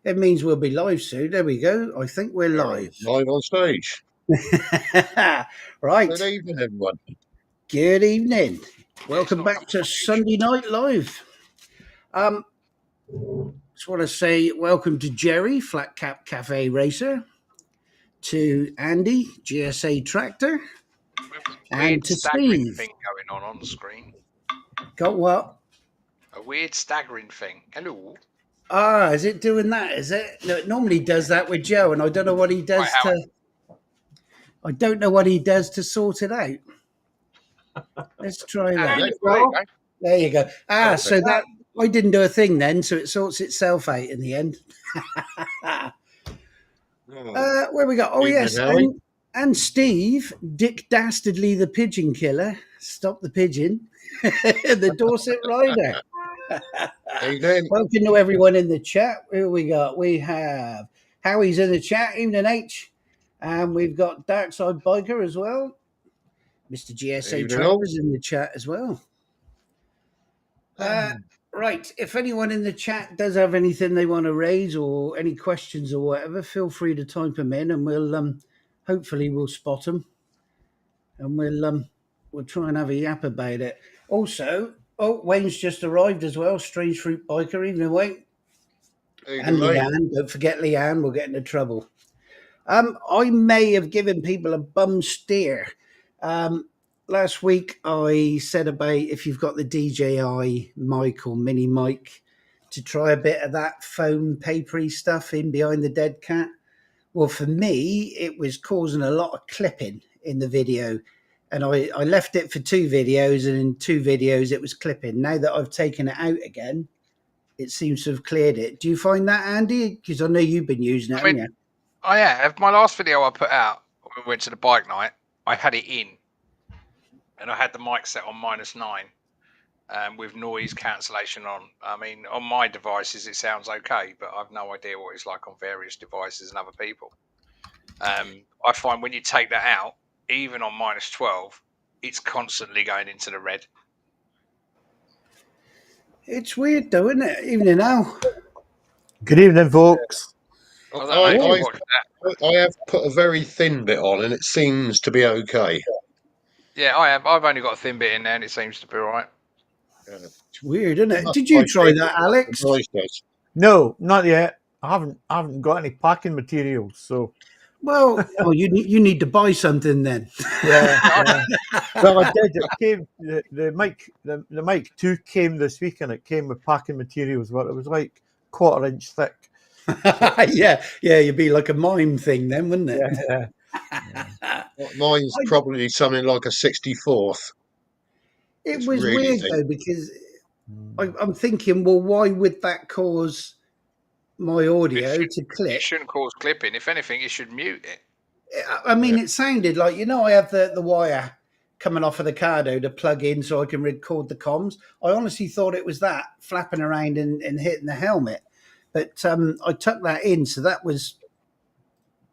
It means we'll be live soon. There we go. I think we're live. Live on stage. Right. Good evening, everyone. Good evening. Welcome back to Sunday Night Live. Just want to say welcome to Jerry, Flat Cap Cafe Racer, to Andy, GSA Tractor, and to staggering Steve. thing going on the screen. Got what? A weird staggering thing. Hello. Ah, is it doing that? Is it? No, it normally does that with Joe, and I don't know what he does I don't know what he does to sort it out. Let's try that. There you go. Ah, so that I didn't do a thing then, so it sorts itself out in the end. Where we go? Oh, yes. And Steve, Dick Dastardly the Pigeon Killer, Stop the Pigeon, the Dorset Rider. Welcome to everyone in the chat. Who we got? We have Howie's in the chat, evening H. And we've got Darkside Biker as well. Mr. GSA Tractor's in the chat as well. Right. If anyone in the chat does have anything they want to raise or any questions or whatever, feel free to type them in, and we'll hopefully we'll spot them, and we'll try and have a yap about it. Also, Wayne's just arrived as well. Strange Fruit Biker, evening Wayne, and Leanne. Don't forget Leanne. We'll get into trouble. I may have given people a bum steer. Last week I said about if you've got the DJI mic or mini mic to try a bit of that foam papery stuff in behind the dead cat. Well, for me, it was causing a lot of clipping in the video. And I left it for 2 videos, and in 2 videos it was clipping. Now that I've taken it out again, it seems to have cleared it. Do you find that, Andy? Because I know you've been using it, haven't you? I have. My last video I put out when we went to the bike night, I had it in. And I had the mic set on -9 with noise cancellation on. I mean, on my devices, it sounds okay, but I've no idea what it's like on various devices and other people. I find when you take that out, even on -12, it's constantly going into the red. It's weird though, isn't it? Evening now. Good evening, folks. I have put a very thin bit on, and it seems to be okay. Yeah, I have. I've only got a thin bit in there, and it seems to be all right. It's weird, isn't it? Did you try that, Alex? No, not yet. I haven't got any packing materials, so. Well, you need to buy something then. Yeah. Well, I did. It came the mic 2 came this week, and it came with packing materials, but it was like 1/4 inch thick. Yeah, you'd be like a mime thing then, wouldn't it? Yeah. Mine's probably something like a 64th. It was really weird though, because I'm thinking, well, why would that cause my audio to clip? It shouldn't cause clipping. If anything, it should mute it. I mean, it sounded like, I have the wire coming off of the Cardo to plug in so I can record the comms. I honestly thought it was that flapping around and hitting the helmet. But I took that in, so that was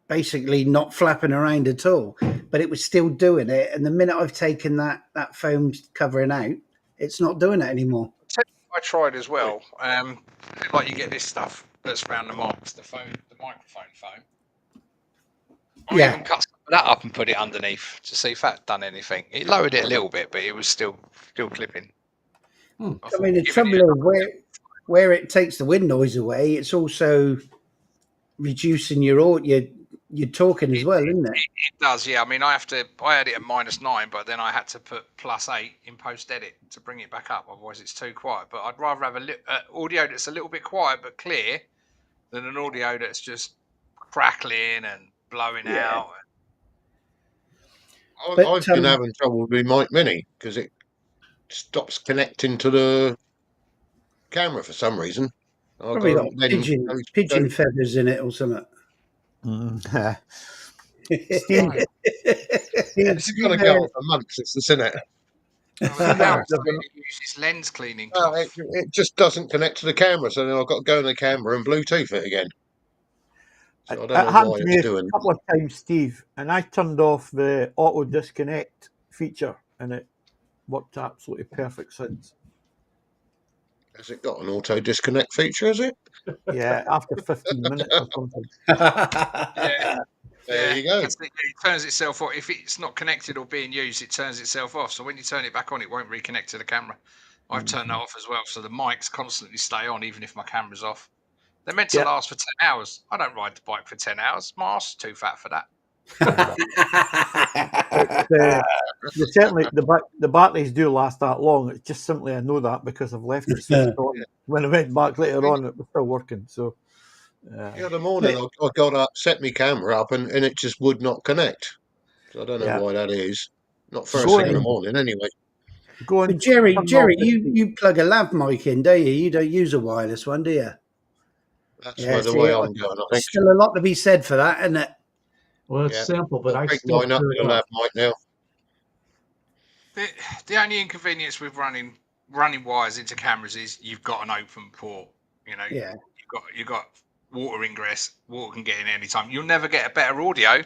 basically not flapping around at all. But it was still doing it. And the minute I've taken that foam covering out, it's not doing it anymore. I tried as well. Like you get this stuff that's around the mics, the microphone foam. I even cut that up and put it underneath to see if that done anything. It lowered it a little bit, but it was still clipping. I mean, the trouble is where it takes the wind noise away, it's also reducing your talking as well, isn't it? It does, yeah. I mean, I had it at -9, but then I had to put +8 in post edit to bring it back up. Otherwise, it's too quiet. But I'd rather have audio that's a little bit quiet but clear than an audio that's just crackling and blowing out. I've been having trouble with my mic mini because it stops connecting to the camera for some reason. Probably got pigeon feathers in it or something. It's going to go on for months, isn't it? It uses lens cleaning. It just doesn't connect to the camera, so then I've got to go in the camera and Bluetooth it again. So I don't know why it's doing. A couple of times, Steve, and I turned off the auto disconnect feature, and it worked absolutely perfect since. Has it got an auto disconnect feature? Has it? Yeah, after 15 minutes or something. Yeah. There you go. That's it. It turns itself off. If it's not connected or being used, it turns itself off. So when you turn it back on, it won't reconnect to the camera. I've turned that off as well. So the mics constantly stay on, even if my camera's off. They're meant to Yeah. last for 10 hours. I don't ride the bike for 10 hours. My arse is too fat for that. Certainly the batteries do last that long. It's just simply I know that because I've left it switched on. When I went back later on, it was still working. So The other morning I got up, set my camera up, and it just would not connect. So I don't know why that is. Not first thing in the morning, anyway. go on. But Jerry, you plug a lav mic in, don't you? You don't use a wireless one, do you? That's where the way I'm going, I think. Still a lot to be said for that, isn't it? Well, it's simple, but I pick still mine up screw with it a up. lav mic now. The only inconvenience with running wires into cameras is you've got an open port. You know, Yeah. you've got water ingress. Water can get in any time. You'll never get a better audio,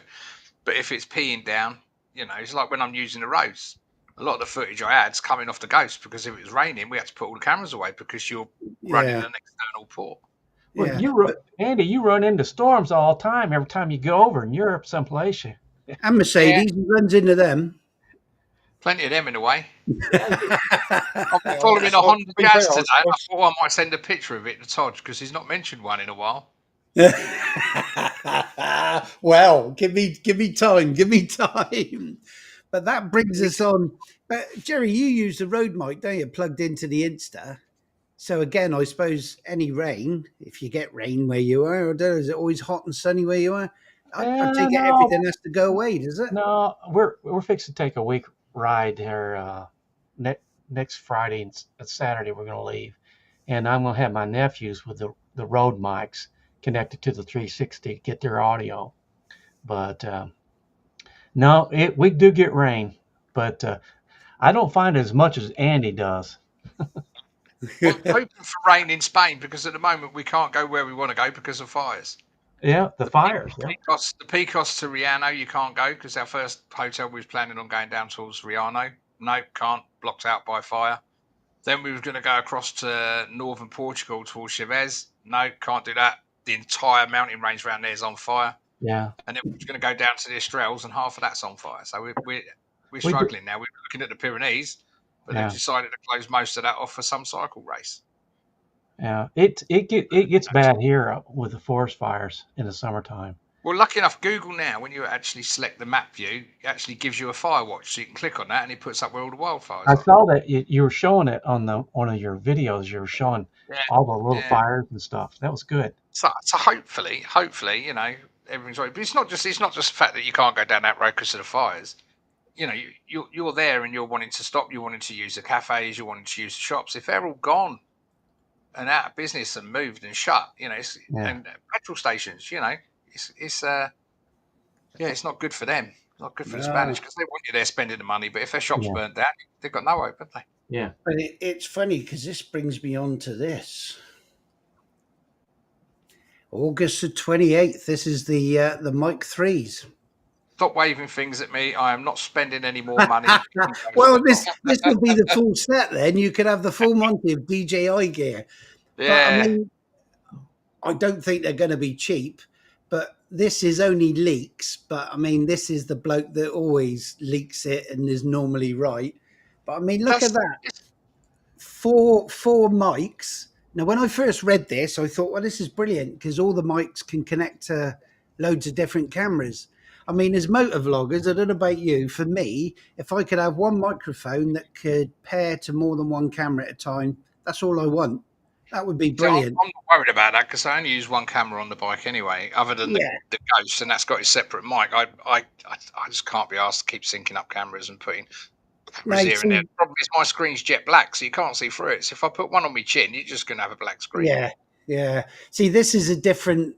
but if it's peeing down, it's like when I'm using the roads. A lot of the footage I had's coming off the Ghost because if it was raining, we had to put all the cameras away because you're running an external port. Well, Andy, you run into storms all the time. Every time you go over in Europe, someplace. And Mercedes runs into them. Plenty of them in a way. I'm following a Honda Jazz today. I thought I might send a picture of it to Tojj because he's not mentioned one in a while. Well, give me time. But that brings us on. But Jerry, you use the road mic, don't you? Plugged into the Insta. So again, I suppose any rain, if you get rain where you are, or is it always hot and sunny where you are? I take it everything has to go away, does it? No, we're fixing to take a week ride there next Friday and Saturday. We're going to leave, and I'm going to have my nephews with the road mics connected to the 360 to get their audio. But no, we do get rain, but I don't find it as much as Andy does. Well, hoping for rain in Spain because at the moment we can't go where we want to go because of fires. Yeah, the fires. The Picos to Riano, you can't go because our first hotel we was planning on going down towards Riano. No, can't. Blocked out by fire. Then we were going to go across to northern Portugal towards Chaves. No, can't do that. The entire mountain range around there is on fire. Yeah. And then we're going to go down to the Estrelles and half of that's on fire. So we're struggling now. We're looking at the Pyrenees, but they've decided to close most of that off for some cycle race. Yeah, it gets bad here with the forest fires in the summertime. Well, lucky enough, Google now, when you actually select the map view, it actually gives you a fire watch, so you can click on that and it puts up where all the wildfires are. I saw that you were showing it on one of your videos. You were showing all the little fires and stuff. That was good. So hopefully, everything's right. But it's not just the fact that you can't go down that road because of the fires. You're there and you're wanting to stop. You're wanting to use the cafes. You're wanting to use the shops. If they're all gone and out of business and moved and shut, and petrol stations, it's not good for them. Not good for the Spanish because they want you there spending the money. But if their shop's burnt down, they've got no hope, have they? Yeah. But it's funny because this brings me on to this. August the 28th. This is the Mic 3s. Stop waving things at me. I am not spending any more money. Well, this will be the full set then. You could have the full Monty of DJI gear. Yeah. But I don't think they're going to be cheap. But this is only leaks. But this is the bloke that always leaks it and is normally right. But look at that. Four mics. Now, when I first read this, I thought, well, this is brilliant because all the mics can connect to loads of different cameras. As motovloggers, I don't know about you, for me, if I could have one microphone that could pair to more than one camera at a time, that's all I want. That would be brilliant. I'm not worried about that because I only use one camera on the bike anyway, other than the Ghost, and that's got its separate mic. I just can't be asked to keep syncing up cameras and putting cameras here and there. The problem is my screen's jet black, so you can't see through it. So if I put one on my chin, you're just going to have a black screen. Yeah. See, this is a different...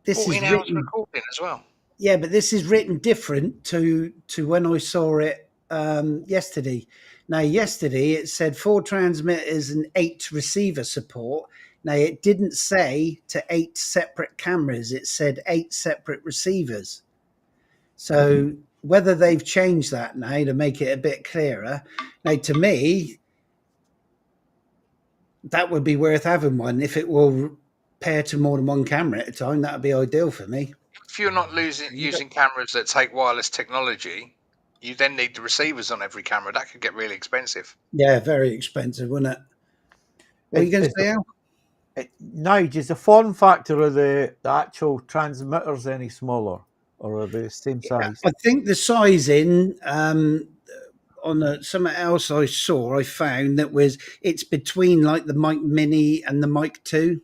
this 14 is hours written, recording as well. Yeah, but this is written different to when I saw it yesterday. Now, yesterday it said 4 transmitters and 8 receiver support. Now, it didn't say to 8 separate cameras. It said 8 separate receivers. So whether they've changed that now to make it a bit clearer. Now, to me, that would be worth having one. If it will pair to more than one camera at a time, that would be ideal for me. If you're not using cameras that take wireless technology, you then need the receivers on every camera. That could get really expensive. Yeah, very expensive, wouldn't it? What are you going to say, Al? Nige, is the form factor of the actual transmitters any smaller, or are they the same size? I think the sizing on something else I saw, I found that it's between like the Mic Mini and the Mic 2.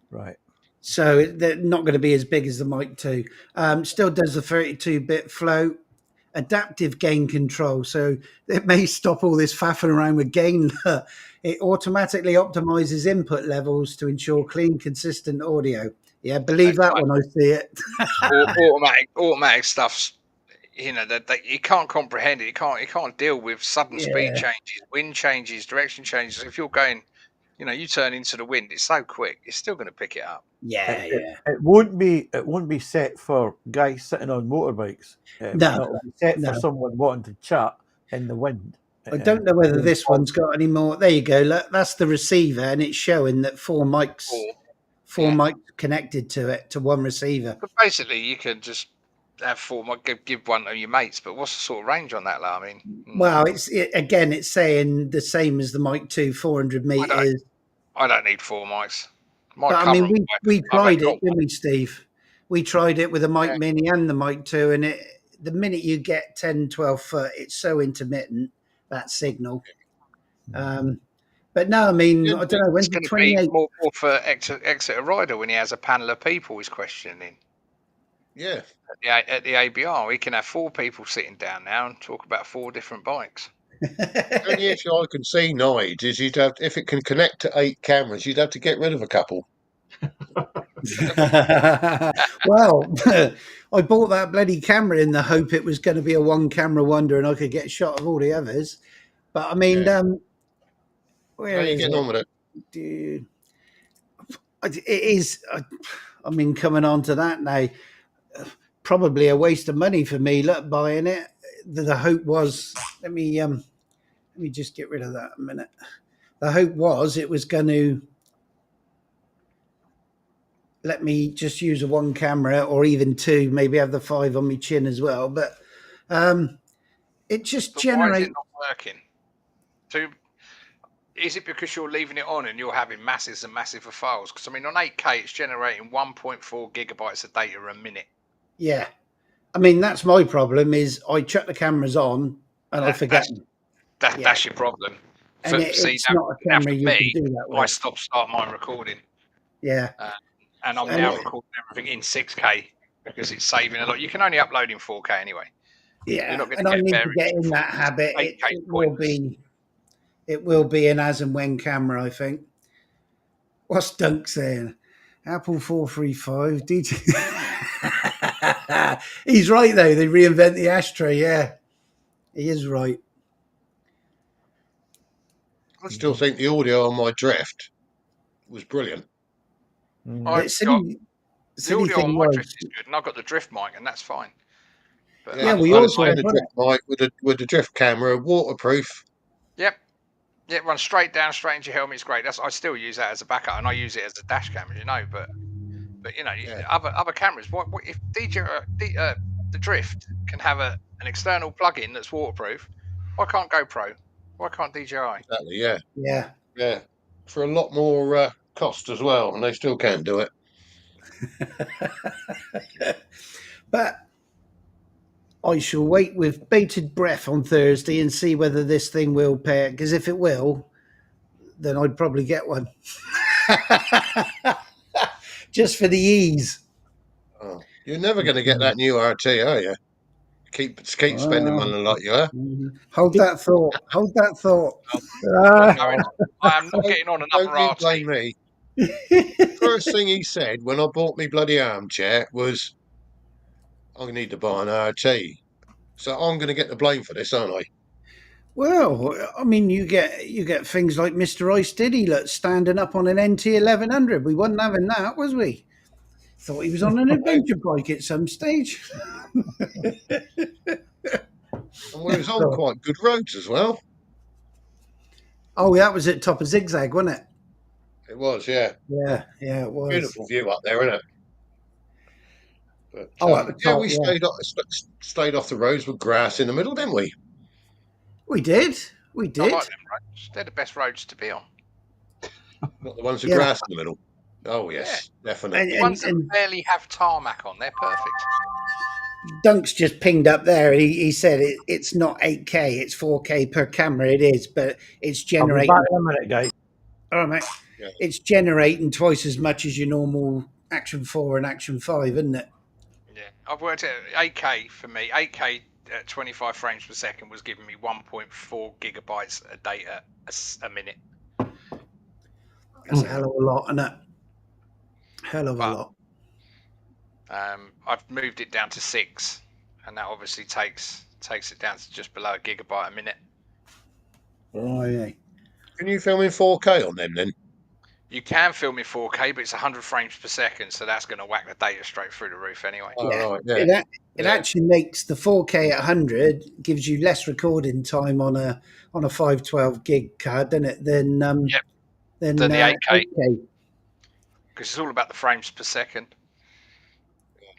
Right. So they're not going to be as big as the Mic 2. Still does the 32-bit float. Adaptive gain control, so it may stop all this faffing around with gain. It automatically optimizes input levels to ensure clean, consistent audio. Yeah, believe that when I see it. automatic stuff's, that you can't comprehend it. You can't deal with sudden speed changes, wind changes, direction changes. If you're going, you turn into the wind, it's so quick, it's still going to pick it up. It won't be set for guys sitting on motorbikes. No, it'll be set for someone wanting to chat in the wind. I don't know whether this one's got any more. There you go. Look, that's the receiver, and it's showing that four mics connected to it, to one receiver. But basically, you can just have four mics, give one to your mates. But what's the sort of range on that? Like, I mean, well, it's saying the same as the Mic 2, 400 meters. I don't need four mics. But I mean, we tried it, didn't we, Steve? We tried it with a Mic Mini and the Mic 2, and the minute you get 10, 12 foot, it's so intermittent, that signal. But no, I mean, I don't know. When's it's the 28? More for Exeter Rider when he has a panel of people he's questioning. Yeah. At the ABR, we can have four people sitting down now and talk about four different bikes. The only issue I can see, Nige, is if it can connect to 8 cameras, you'd have to get rid of a couple. Well, I bought that bloody camera in the hope it was going to be a one camera wonder and I could get a shot of all the others. But I mean, where are you getting on with it? Dude, it is. I mean, coming on to that now, probably a waste of money for me. Look, buying it. The hope was. Let me just get rid of that a minute. The hope was it was going to let me just use a one camera or even two, maybe have the 5 on my chin as well. But it just generates. Why is it not working? Is it because you're leaving it on and you're having masses and massive of files? Because I mean, on 8K, it's generating 1.4 gigabytes of data a minute. Yeah, I mean that's my problem. Is I chuck the cameras on and I forget them. That's your problem. And it's not a camera you can do that with. I start my recording. Yeah. And I'm now recording everything in 6K because it's saving a lot. You can only upload in 4K anyway. Yeah, and I need to get in that habit. It will be an as and when camera, I think. What's Dunk saying? Apple 435 DJ. He's right though. They reinvent the ashtray. Yeah, he is right. I still think the audio on my Drift was brilliant. The audio on my Drift is good, and I've got the Drift mic, and that's fine. But we also had the Drift mic with the Drift camera, waterproof. Yep. Yeah, it runs straight down, straight into your helmet. It's great. I still use that as a backup, and I use it as a dash camera, But other cameras. What if the Drift can have an external plug-in that's waterproof? Why can't GoPro? Why can't DJI? Exactly. Yeah. For a lot more cost as well, and they still can't do it. But I shall wait with bated breath on Thursday and see whether this thing will pair. Because if it will, then I'd probably get one. Just for the ease. Oh, you're never going to get that new RT, are you? Keep spending money like you are. Hold that thought. I am not getting on another RT. Don't blame me. First thing he said when I bought me bloody armchair was, I need to buy an RT. So I'm going to get the blame for this, aren't I? Well, I mean, you get things like Mr. Ice Diddy standing up on an NT 1100. We wasn't having that, was we? Thought he was on an adventure bike at some stage. And we was on quite good roads as well. Oh, that was at top of Zigzag, wasn't it? It was, yeah. Yeah, it was. Beautiful view up there, isn't it? But Oh, at the yeah, top, we yeah. stayed off the roads with grass in the middle, didn't we? We did. We I did. like them roads. They're the best roads to be on. Not the ones with Yeah. grass in the middle. Oh yes, definitely. The ones that And barely have tarmac on, they're perfect. Dunk's just pinged up there. He said it's not 8K, it's 4K per camera. It is, but it's I'll be generating. back in a minute, guys. All right, mate. Yeah. It's generating twice as much as your normal Action 4 and Action 5, isn't it? Yeah, I've worked at 8K for me. 8K at 25 frames per second was giving me 1.4 gigabytes of data a minute. That's a hell of a lot, isn't it? Hell of a lot. I've moved it down to 6, and that obviously takes it down to just below a gigabyte a minute. Right. Can you film in 4K on them then? You can film in 4K, but it's 100 frames per second, so that's going to whack the data straight through the roof anyway. Oh, right, yeah. It actually makes the 4K at 100 gives you less recording time on a 512 gig card, doesn't it? Than the 8K. Because it's all about the frames per second.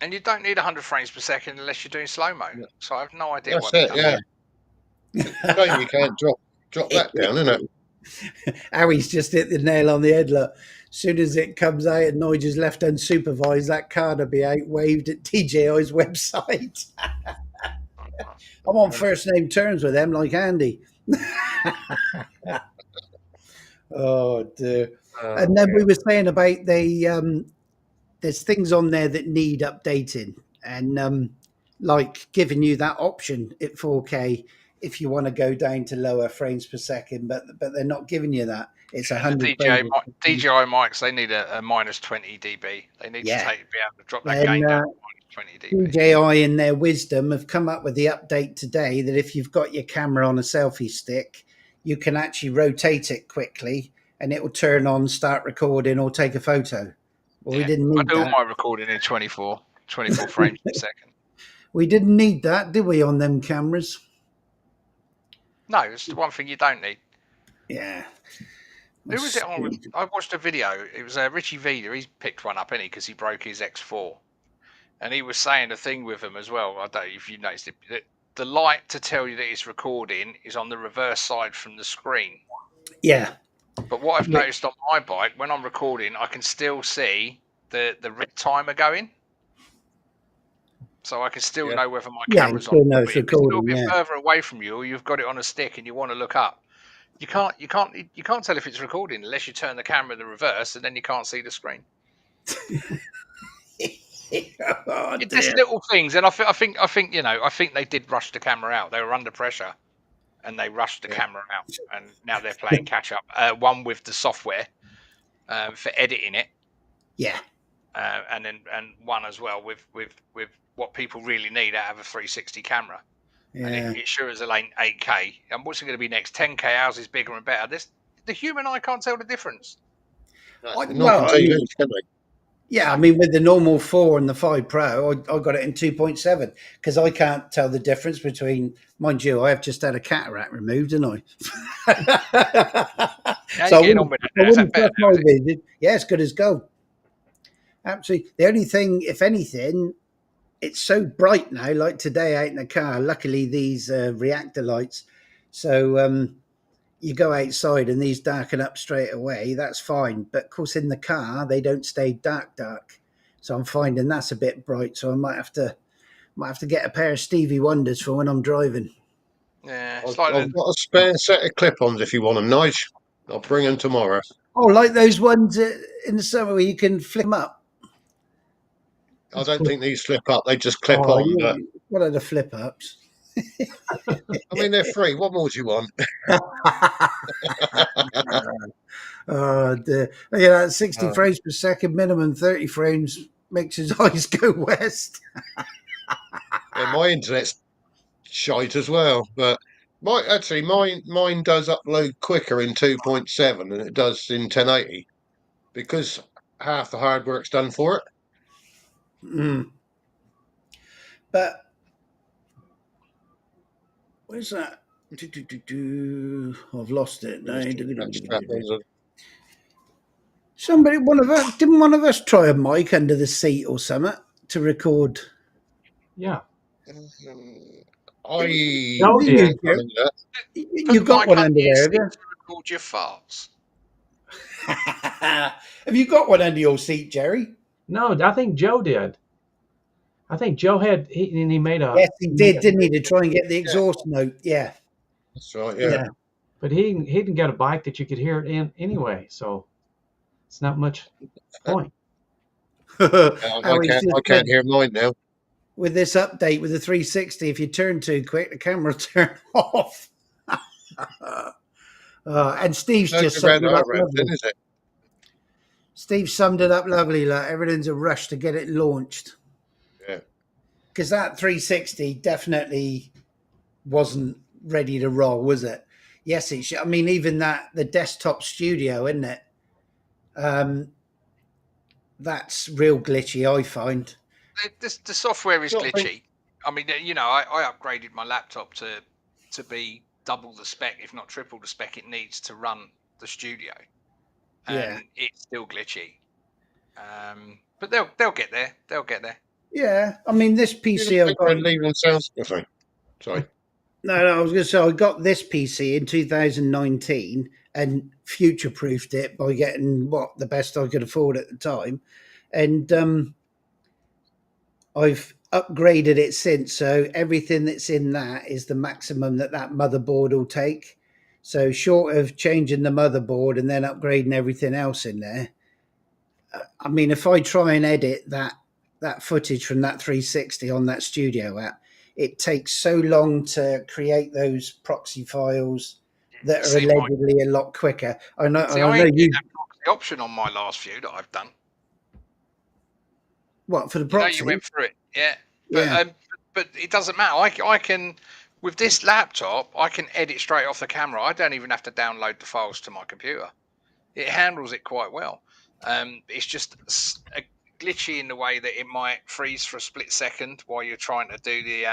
And you don't need 100 frames per second unless you're doing slow mo. Yeah. So I have no idea That's what they've it, done. Yeah. You can't drop that down, isn't it? Harry's just hit the nail on the head. Look, as soon as it comes out and Nigel's left unsupervised, that card will be out waved at DJI's website. I'm on first name terms with them, like Andy. Oh dear. And then we were saying about there's things on there that need updating, and like giving you that option at 4K if you want to go down to lower frames per second, but they're not giving you that. It's 100. DJI mics, they need a minus 20 dB. They need to be able to drop that gain down to minus 20 dB. DJI, in their wisdom, have come up with the update today that if you've got your camera on a selfie stick, you can actually rotate it quickly and it will turn on, start recording, or take a photo. Well, we didn't need that. I do my recording in 24 frames per second. We didn't need that, did we, on them cameras? No, it's the one thing you don't need. Yeah. Who was it on? I watched a video. It was Richie Vida. He's picked one up, because he broke his X4. And he was saying a thing with them as well. I don't know if you noticed it. The light to tell you that it's recording is on the reverse side from the screen. Yeah. But what I've noticed on my bike, when I'm recording, I can still see the red timer going. So I can still know whether my camera's on. But if it's a little bit further away from you, or you've got it on a stick and you want to look up, you can't tell if it's recording unless you turn the camera in the reverse, and then you can't see the screen. It's just little things, and I think they did rush the camera out. They were under pressure, and they rushed the camera out, and now they're playing catch up. One with the software for editing it, and one as well with what people really need out of a 360 camera. And it sure as it ain't 8K. And what's it going to be next? 10K hours is bigger and better. The human eye can't tell the difference. Yeah, I mean, with the normal 4 and the 5 Pro, I got it in 2.7 because I can't tell the difference between, mind you, I have just had a cataract removed, didn't I? So I wouldn't trust my vision. Yeah, it's good as gold. Absolutely. The only thing, if anything, it's so bright now, like today out in the car, luckily these reactor lights. So you go outside and these darken up straight away, that's fine. But of course in the car, they don't stay dark. So I'm finding that's a bit bright. So I might have to get a pair of Stevie Wonders for when I'm driving. Yeah, I've got a spare set of clip-ons if you want them, Nige. I'll bring them tomorrow. Oh, like those ones in the summer where you can flip them up. I don't think these flip up. They just clip on. Yeah. What are the flip ups? I mean, they're free. What more do you want? Oh, dear. Look at that, 60 frames per second, minimum 30 frames, makes his eyes go west. Yeah, my internet's shite as well. But mine does upload quicker in 2.7 than it does in 1080 because half the hard work's done for it. But where's that? I've lost it. Didn't one of us try a mic under the seat or something to record? Yeah. I Joe did. can't remember that. Put You the got mic one under under your there, seat have to record your farts. you? Have you got one under your seat, Jerry? No, I think Joe did. I think Joe he made a. Yes, he did, didn't he? To try and get the Yeah. exhaust note. Yeah. That's right. Yeah. But he didn't get a bike that you could hear it in anyway, so it's not much point. How he's just I can't hear mine now. with this update with the 360, if you turn too quick, the camera will turn off. And Steve's No, just summed it up then, lovely. is it? Steve summed it up lovely. Like everything's a rush to get it launched. Yeah. Because that 360 definitely wasn't ready to roll, was it? Yes, it should. I mean, even the desktop studio, isn't it? That's real glitchy, I find. The software is Not glitchy. think- I mean, I upgraded my laptop to be double the spec, if not triple the spec it needs to run the studio, and it's still glitchy. But they'll get there. They'll get there. Yeah, I mean, this PC I've got. Leaving sounds. Sorry. No, I was going to say I got this PC in 2019 and future-proofed it by getting the best I could afford at the time, and I've upgraded it since. So everything that's in that is the maximum that motherboard will take. So short of changing the motherboard and then upgrading everything else in there, I mean, if I try and edit that footage from that 360 on that studio app, it takes so long to create those proxy files that are allegedly a lot quicker. I know. See, I know you. That proxy option on my last few that I've done. What for the proxy? You went through it, yeah. But it doesn't matter. I can with this laptop, I can edit straight off the camera. I don't even have to download the files to my computer. It handles it quite well. It's just glitchy in the way that it might freeze for a split second while you're trying to do the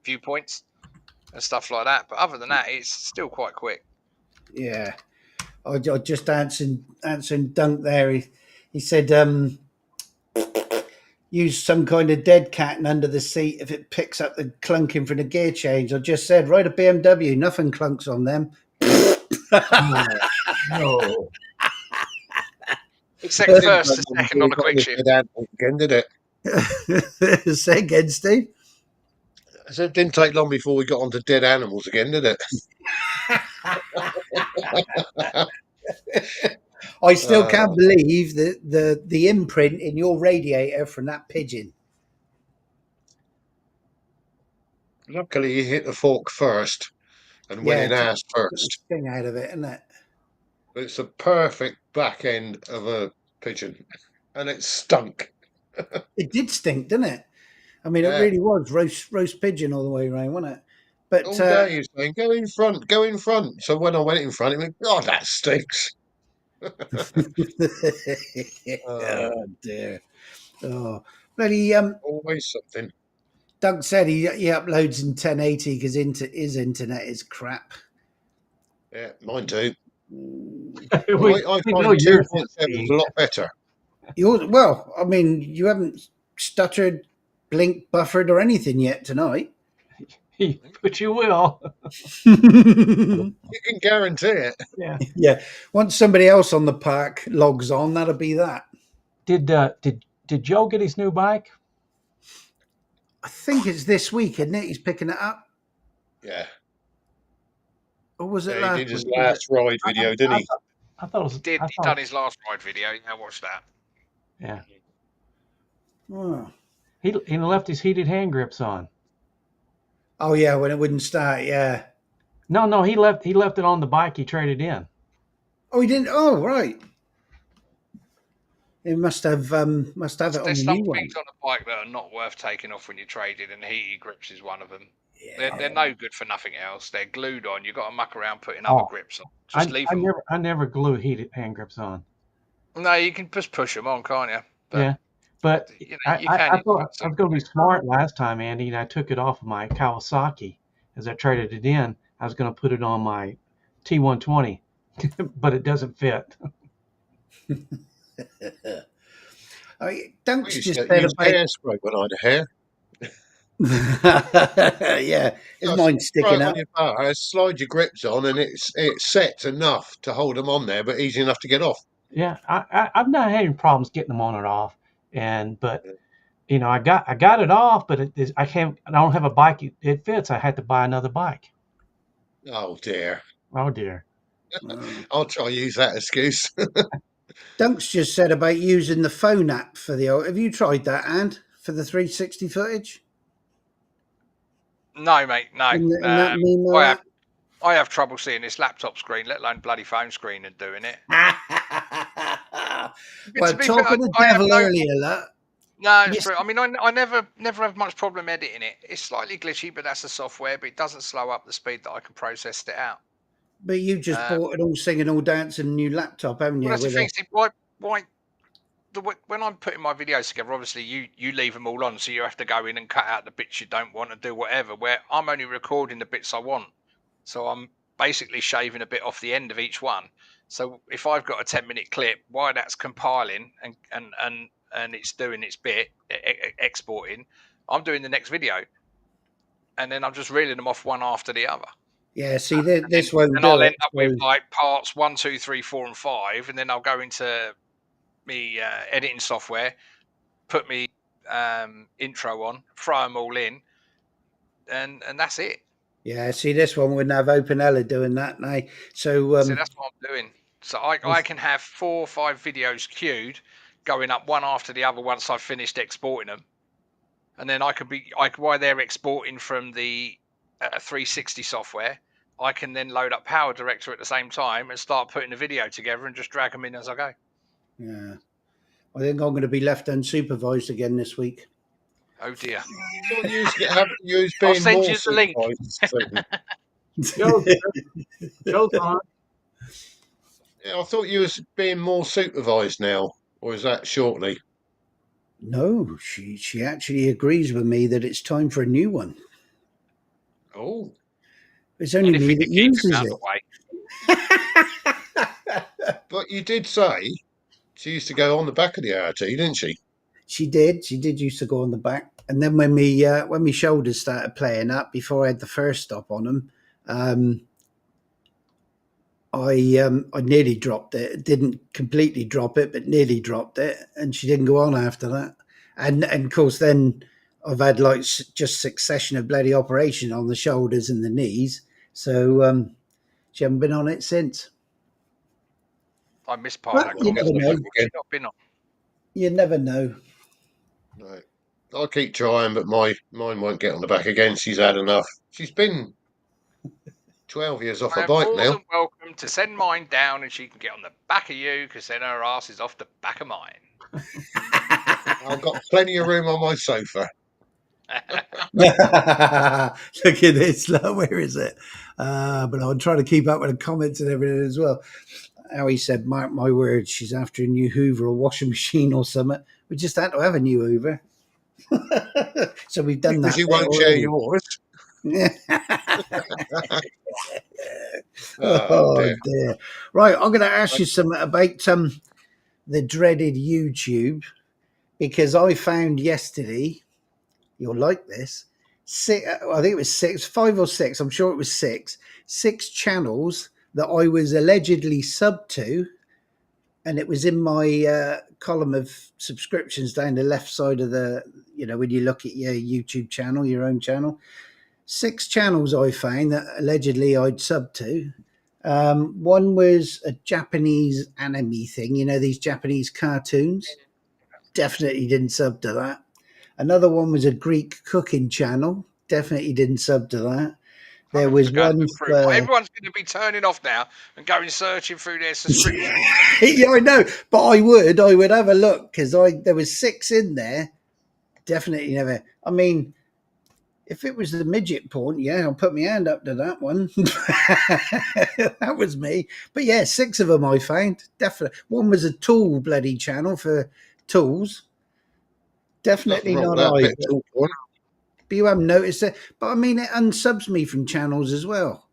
viewpoints and stuff like that. But other than that, it's still quite quick. Yeah, I just answering Dunk there. He said use some kind of dead cat and under the seat if it picks up the clunking from the gear change. I just said ride a BMW, nothing clunks on them. No. Except first and second on the quick shift. Again, did it? Say again, Steve. I said it didn't take long before we got onto dead animals again, did it? I still can't believe the imprint in your radiator from that pigeon. Luckily, you hit the fork first and went in ass first. Thing out of it, isn't it? It's a perfect back end of a pigeon, and it stunk. It did stink, didn't it? I mean, it really was roast pigeon all the way around, wasn't it? But all day you're saying, go in front, go in front. So when I went in front, it went, God, that stinks. Oh dear. Oh, bloody always something. Doug said he uploads in 1080 because his internet is crap. Yeah, mine too. I I find 2.7 a lot better. Well, I mean, you haven't stuttered, blinked, buffered, or anything yet tonight. But you will. You can guarantee it. Yeah. Yeah. Once somebody else on the park logs on, that'll be that. Did Joe get his new bike? I think it's this week, isn't it? He's picking it up. Yeah. Or was it last he did his week? last ride video, didn't he? I thought it was. He done his last ride video. I watched that. Yeah. Oh. He left his heated hand grips on. Oh yeah, when it wouldn't start. Yeah. No, he left it on the bike he traded in. Oh, he didn't. Oh, right. It must have it on There's the some new one. things on a bike that are not worth taking off when you trade it, and heated grips is one of them. Yeah. They're no good for nothing else. They're glued on. You've got to muck around putting other grips on. Just leave them. I never glue heated hand grips on. No, you can just push them on, can't you? But, yeah, but I thought I was going to be smart last time, Andy, and I took it off of my Kawasaki as I traded it in. I was going to put it on my T120, but it doesn't fit. Dunk's used just to said use about hairspray when I had hair. yeah, is Just mine throw sticking it on up? your bar, slide your grips on, and it's set enough to hold them on there, but easy enough to get off. Yeah, I've not had any problems getting them on and off, but you know, I got it off, but I can't. I don't have a bike. It fits. I had to buy another bike. Oh dear. Oh dear. I'll try use that excuse. Dunk's just said about using the phone app for the. Have you tried that, and for the 360 footage No, mate, no. in that Nemo I have app? I have trouble seeing this laptop screen, let alone bloody phone screen, and doing it. But to Well, be fair, talking to I have Devil no. earlier, that No, it's yes, true. I mean, I never have much problem editing it. It's slightly glitchy, but that's the software. But it doesn't slow up the speed that I can process it out. but you just Um, bought an all singing, all dancing new laptop, haven't well, you? that's the With thing. a See, why when I'm putting my videos together, obviously you leave them all on, so you have to go in and cut out the bits you don't want and do whatever. Where I'm only recording the bits I want, so I'm basically shaving a bit off the end of each one. So if I've got a 10-minute clip, while that's compiling and it's doing its bit, exporting, I'm doing the next video, and then I'm just reeling them off one after the other. yeah. See, And this won't then do I'll it. end up with So like parts 1, 2, 3, 4, and 5, and then I'll go into me editing software, put me intro on, throw them all in, and that's it. yeah, see, this one wouldn't have Open Ella doing that now. So So that's what I'm doing. So I can have 4 or 5 videos queued, going up one after the other once I've finished exporting them, and then while they're exporting from the 360 software, I can then load up Power Director at the same time and start putting the video together and just drag them in as I go. yeah, I think I'm going to be left unsupervised again this week. Oh dear! So you used to have you was I'll being send more you the link. supervised. Stephen. Joe's on. Yeah, I thought you was being more supervised now, or is that shortly? No, she actually agrees with me that it's time for a new one. Oh, It's only me Anything to that keep him uses out of it. the way. but you did say she used to go on the back of the RT, didn't she? She did. She did used to go on the back, and then when my shoulders started playing up before I had the first stop on them, I nearly dropped it. Didn't completely drop it, but nearly dropped it, and she didn't go on after that. And of course, then I've had like just succession of bloody operation on the shoulders and the knees. So she hasn't been on it since. I miss part of But that you never conversation. know. What's she not been on? You never know. No. I'll keep trying, but mine won't get on the back again. She's had enough. She's been 12 years off I a am bike more now. than welcome to send mine down, and she can get on the back of you, because then her ass is off the back of mine. I've got plenty of room on my sofa. Look at this. Look, where is it? But I'm trying to keep up with the comments and everything as well. How he said, mark my words, she's after a new Hoover or washing machine or something. We just had to have a new Hoover. So we've done Because that you bit won't share already. yours. Oh, Oh dear. dear. Right, I'm going to ask you something about the dreaded YouTube, because I found yesterday, you'll like this, I think it was 5 or 6, I'm sure it was 6 channels that I was allegedly sub to, and it was in my column of subscriptions down the left side of the, when you look at your YouTube channel, your own channel. 6 channels I found that allegedly I'd sub to. One was a Japanese anime thing, these Japanese cartoons. Definitely didn't sub to that. Another one was a Greek cooking channel. Definitely didn't sub to that. There I'm going was to go and one look through. for. Everyone's going to be turning off now and going searching through their subscriptions. Yeah, I know, but I would have a look, because there was 6 in there. Definitely never. I mean, if it was the midget porn, yeah, I'll put my hand up to that one. That was me. But yeah, 6 of them I found. Definitely. One was a tool bloody channel for tools. Nothing Definitely wrong with not that I. bit at all. But you haven't noticed it. But I mean, it unsubs me from channels as well.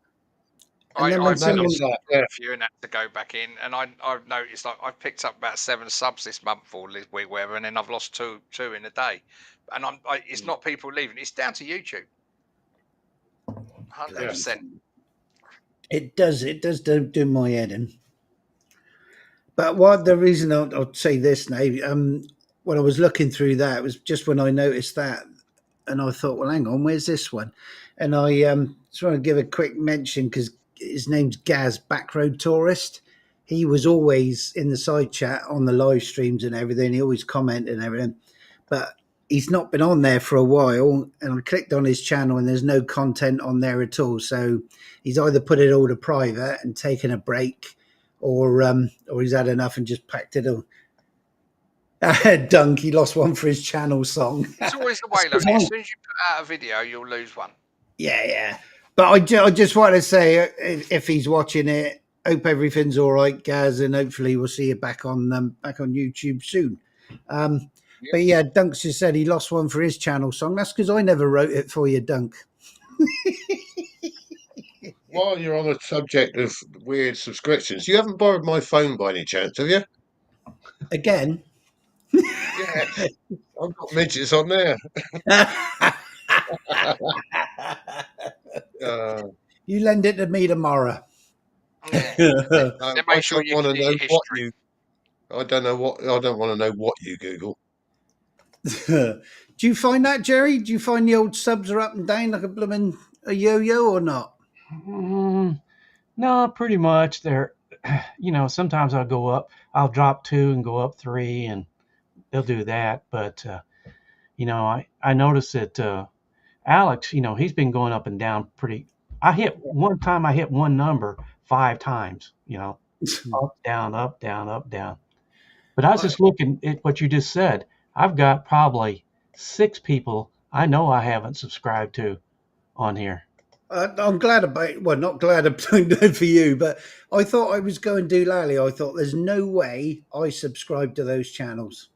And then when I've someone- lost that, yeah. a few and had to go back in, and I've noticed like I've picked up about 7 subs this month or this week, whatever, and then I've lost two in a day. And it's not people leaving; it's down to YouTube. 100%. It does do my head in. But what the reason I'll say this now, when I was looking through that, it was just when I noticed that, and I thought, well, hang on, where's this one? And I just want to give a quick mention because his name's Gaz Backroad Tourist. He was always in the side chat on the live streams and everything. He always commented and everything, but he's not been on there for a while. And I clicked on his channel and there's no content on there at all. So he's either put it all to private and taken a break, or he's had enough and just packed it all. Dunk, he lost one for his channel song. It's always the way, though. As soon as you put out a video, you'll lose one. Yeah. But I just want to say, if he's watching it, hope everything's all right, Gaz, and hopefully we'll see you back on YouTube soon. But yeah, Dunk just said he lost one for his channel song. That's because I never wrote it for you, Dunk. While you're on the subject of weird subscriptions, you haven't borrowed my phone by any chance, have you? Again? Yeah, I've got midgets on there. You lend it to me tomorrow. Yeah. I make sure don't you want to can know do your what history. you. I don't want to know what you Google. Do you find that, Jerry? Do you find the old subs are up and down like a yo-yo or not? No, pretty much. They're, sometimes I'll go up, I'll drop 2 and go up 3, and they'll do that. But, I noticed that Alex, he's been going up and down pretty. I hit one number 5 times, up, down, up, down, up, down. But I was just looking at what you just said. I've got probably 6 people I know I haven't subscribed to on here. I'm glad about, well, not glad about for you, but I thought I was going doolally. I thought there's no way I subscribed to those channels.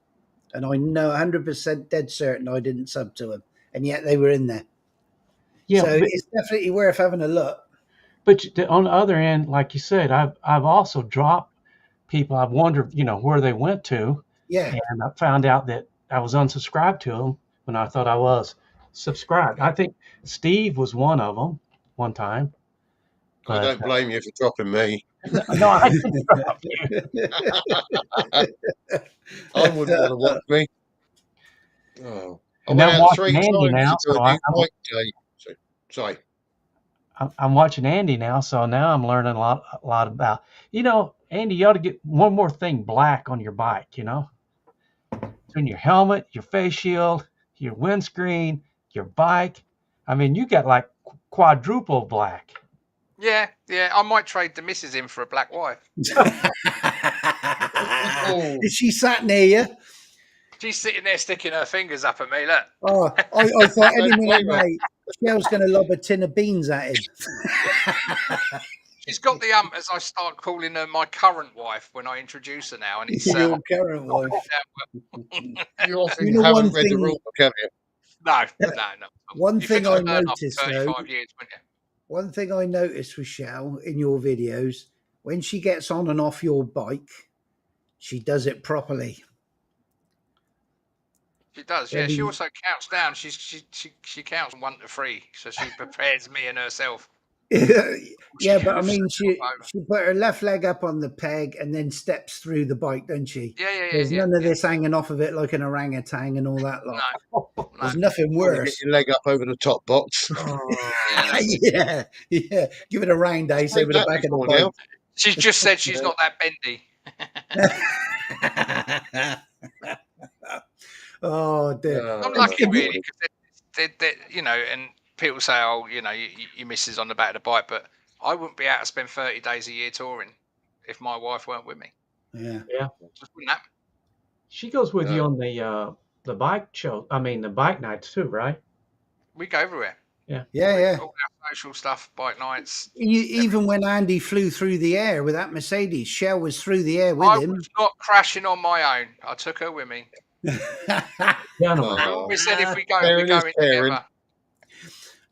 And I know 100% dead certain I didn't sub to them. And yet they were in there. Yeah, so it's definitely worth having a look. But on the other end, like you said, I've also dropped people. I've wondered, where they went to. Yeah. And I found out that I was unsubscribed to them when I thought I was subscribed. I think Steve was one of them one time. I don't blame you for dropping me. No, I didn't drop you. I wouldn't want to watch me. Oh, I And went I'm out watching 3 Andy times now, to do so a new bike day. Sorry. I'm watching Andy now, so now I'm learning a lot about. Andy, you ought to get one more thing black on your bike. Between your helmet, your face shield, your windscreen, your bike. I mean, you got like quadruple black. Yeah. I might trade the missus in for a black wife. Is she sat near you? She's sitting there sticking her fingers up at me. Look. Oh, I thought any minute, mate, Shell's going to lob a tin of beans at him. She's got the as I start calling her my current wife when I introduce her now, and it's your current wife. You obviously You know, haven't one read the thing- rule book, have you? No. One You thing think I I'd learn after noticed, though, 35 years, wouldn't you? one thing I noticed with Shell in your videos, when she gets on and off your bike, she does it properly. She does, yeah. She also counts down. She counts from 1 to 3, so she prepares me and herself. Yeah, but I mean, she put her left leg up on the peg and then steps through the bike, doesn't she? Yeah. There's none of this hanging off of it like an orangutan and all that lot. No. There's nothing Get worse. your leg up over the top box. Yeah. Give it a round ace over the back of the bike. She's just said she's not that bendy. Oh dear. I'm lucky, really, because and people say, "Oh, your missus on the back of the bike," but I wouldn't be able to spend 30 days a year touring if my wife weren't with me. Yeah. Just wouldn't happen. She goes with you on the bike show. I mean, the bike nights too, right? We go everywhere. Yeah. All our social stuff, bike nights. Even when Andy flew through the air with that Mercedes, Shell was through the air with I him. was not crashing on my own. I took her with me. I always said if we go, we're going together.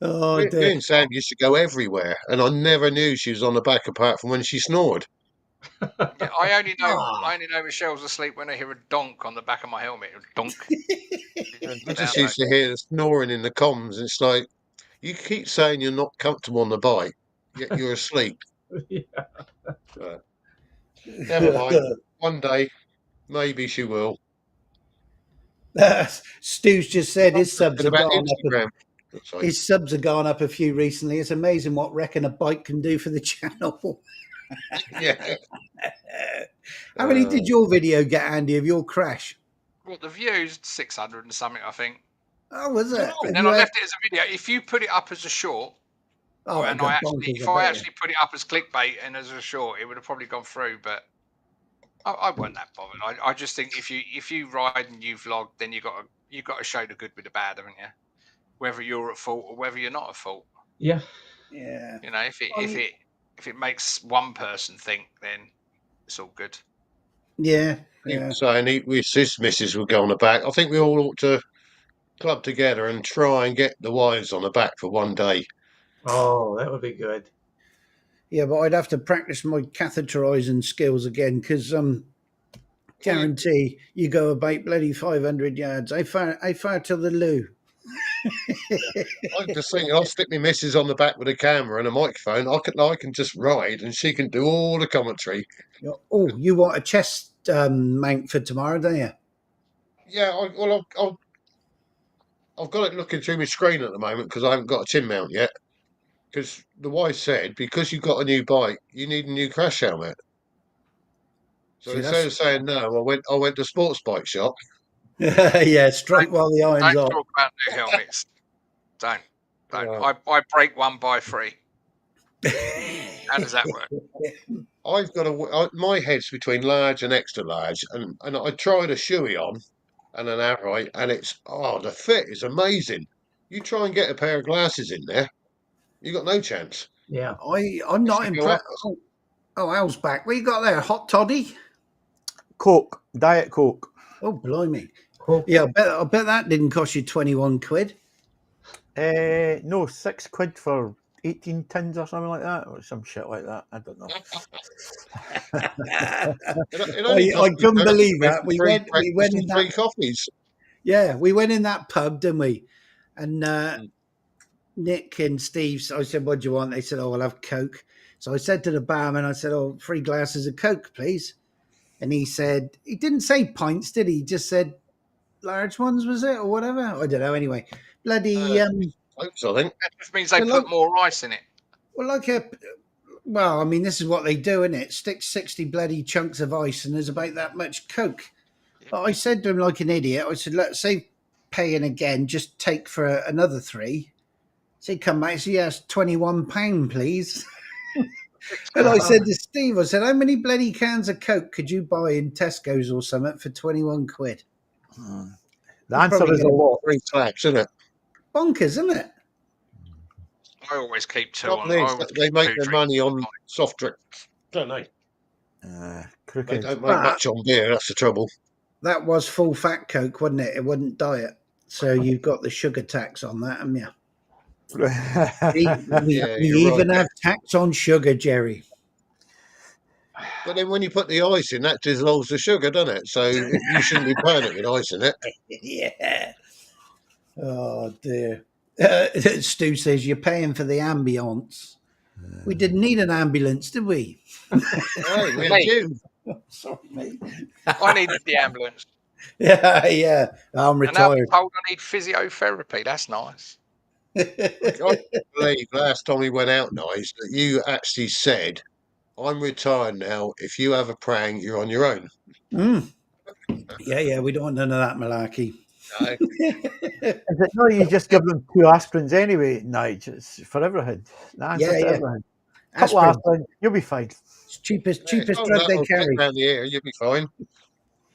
Oh Me dear. and Sam used to go everywhere, and I never knew she was on the back apart from when she snored. Yeah, I only Ah. know Michelle's asleep when I hear a donk on the back of my helmet. Donk. And I Down just used to hear the snoring in the comms. It's like, you keep saying you're not comfortable on the bike, yet you're asleep. Yeah. But never mind. One day, maybe she will. Stu's just said his subs Something have about gone up. Instagram. Sorry. His subs have gone up a few recently. It's amazing what wrecking a bike can do for the channel. Yeah. How many did your video get, Andy, of your crash? Well, the view's 600 and something, I think. Oh, was it? Oh, And Have then you I had? left it as a video. If you put it up as a short, Oh, I and got bonkers. if I actually put it up as clickbait and as a short, it would have probably gone through. But I wasn't that bothered. I just think if you ride and you vlog, then you got to show the good with the bad, haven't you? Whether you're at fault or whether you're not at fault. Yeah. Yeah. You know, if it makes one person think, then it's all good. Yeah. he Yeah. was saying his missus would go on the back. I think we all ought to club together and try and get the wives on the back for one day. Oh, that would be good. Yeah, but I'd have to practice my catheterizing skills again because guarantee you go about bloody 500 yards. I far to the loo. I'm just thinking, I'll stick my missus on the back with a camera and a microphone. I can just ride, and she can do all the commentary. Oh, you want a chest mount for tomorrow, don't you? Yeah, I've got it looking through my screen at the moment because I haven't got a chin mount yet. Because the wife said, because you've got a new bike, you need a new crash helmet. So See, instead that's of saying no, I went to sports bike shop. yeah. Strike while the iron's Don't hot. talk about new helmets. Don't. Uh, I break one by three. How does that work? I've got my head's between large and extra large, and I tried a shoey on and an outright, and the fit is amazing. You try and get a pair of glasses in there, you got no chance. Yeah. I'm not Stick your impressed. Oh, Al's back. What you got there? Hot toddy? Coke, Diet Coke. Oh, blimey. Cool. Yeah, I bet that didn't cost you 21 quid. No, £6 for 18 tins or something like that, or some shit like that. I don't know. It only I cost me couldn't 30 believe quid that. for We three went breakfasts in and that. three coffees. Yeah, we went in that pub, didn't we? And Mm. Nick and Steve, I said, what do you want? They said, oh, I'll have Coke. So I said to the barman, I said, oh, 3 glasses of Coke, please. And he said, he didn't say pints, did he? He just said large ones, was it? Or whatever? I don't know. Anyway, bloody, Hopes, I think. That just means they Well, put more rice in it. well, I mean, this is what they do, isn't it? Stick 60 bloody chunks of ice and there's about that much Coke. But I said to him like an idiot, I said, let's say paying again, just take for another 3. So he come back and said, yes, £21, please. And I said to Steve, I said, how many bloody cans of Coke could you buy in Tesco's or something for 21 quid? The answer probably is a gonna- lot. 3 slabs, isn't it? Bonkers, isn't it? I always keep 2 Trouble on. I is, always they keep make 2 their drinks. money on soft drinks, don't they? They Crooked. don't make much on beer. That's the trouble. That was full fat Coke, wasn't it? It wasn't diet. So you've got the sugar tax on that, haven't you? We Yeah, we you're even right. have tax on sugar, Jerry. But then when you put the ice in, that dissolves the sugar, doesn't it? So you shouldn't be paying it with ice in it. Yeah. Oh, dear. Stu says you're paying for the ambience. We didn't need an ambulance, did we? Hey, we had Mate. you. Sorry, mate. I needed the ambulance. Yeah. I'm And now I'm retired. told I need physiotherapy. That's nice. I can't believe last time we went out, Nice, that you actually said, I'm retired now. If you have a prang, you're on your own. Mm. Yeah. We don't want none of that malarkey. No. Is it not you just give them 2 aspirins anyway, Nige? It's for everything. The answer to everything. Couple of Aspirin. aspirin, you'll be fine. It's cheapest Yeah, it's not drug that they I'll get carry. around the air, you'll be fine.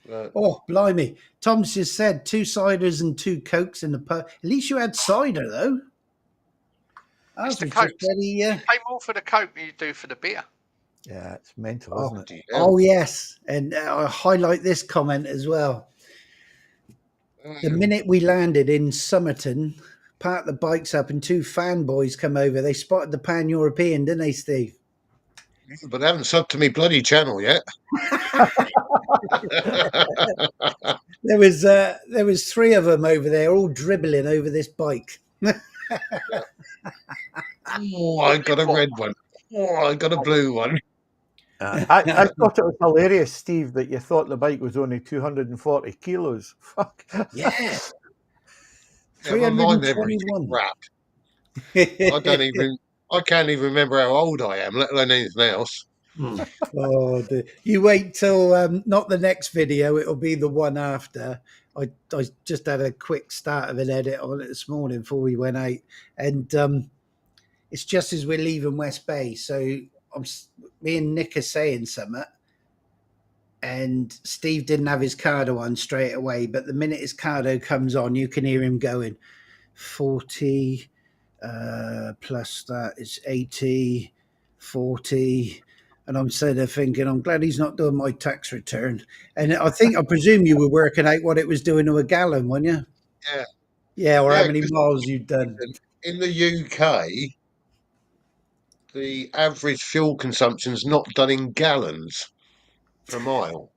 But Oh, blimey. Tom's just said 2 ciders and 2 Cokes in the pub. At least you had cider, though. Ours the was Coke. just bloody, You pay more for the Coke than you do for the beer. Yeah, it's mental, Oh, isn't it? bloody Oh, hell. yes. And I highlight this comment as well. The Um, minute we landed in Somerton, parked the bikes up, and two fanboys come over. They spotted the Pan-European, didn't they, Steve? But they haven't subbed to me bloody channel yet. There was three of them over there, all dribbling over this bike. Oh, I got a red one. Oh, I got a blue one. I thought it was hilarious, Steve, that you thought the bike was only 240 kilos. Fuck. Yeah. Yeah, my mind memory's 321. crap. I can't even remember how old I am, let alone anything else. Oh, you wait till not the next video, it'll be the one after. I just had a quick start of an edit on it this morning before we went out, and it's just as we're leaving West Bay. So me and Nick are saying something, and Steve didn't have his cardo on straight away, but the minute his cardo comes on, you can hear him going 40 plus that is 80, 40. And I'm sitting there thinking, I'm glad he's not doing my tax return. And I presume you were working out what it was doing to a gallon, weren't you? Yeah. Yeah, or Yeah, how many 'cause miles you'd done. in the UK, the average fuel consumption's not done in gallons per mile.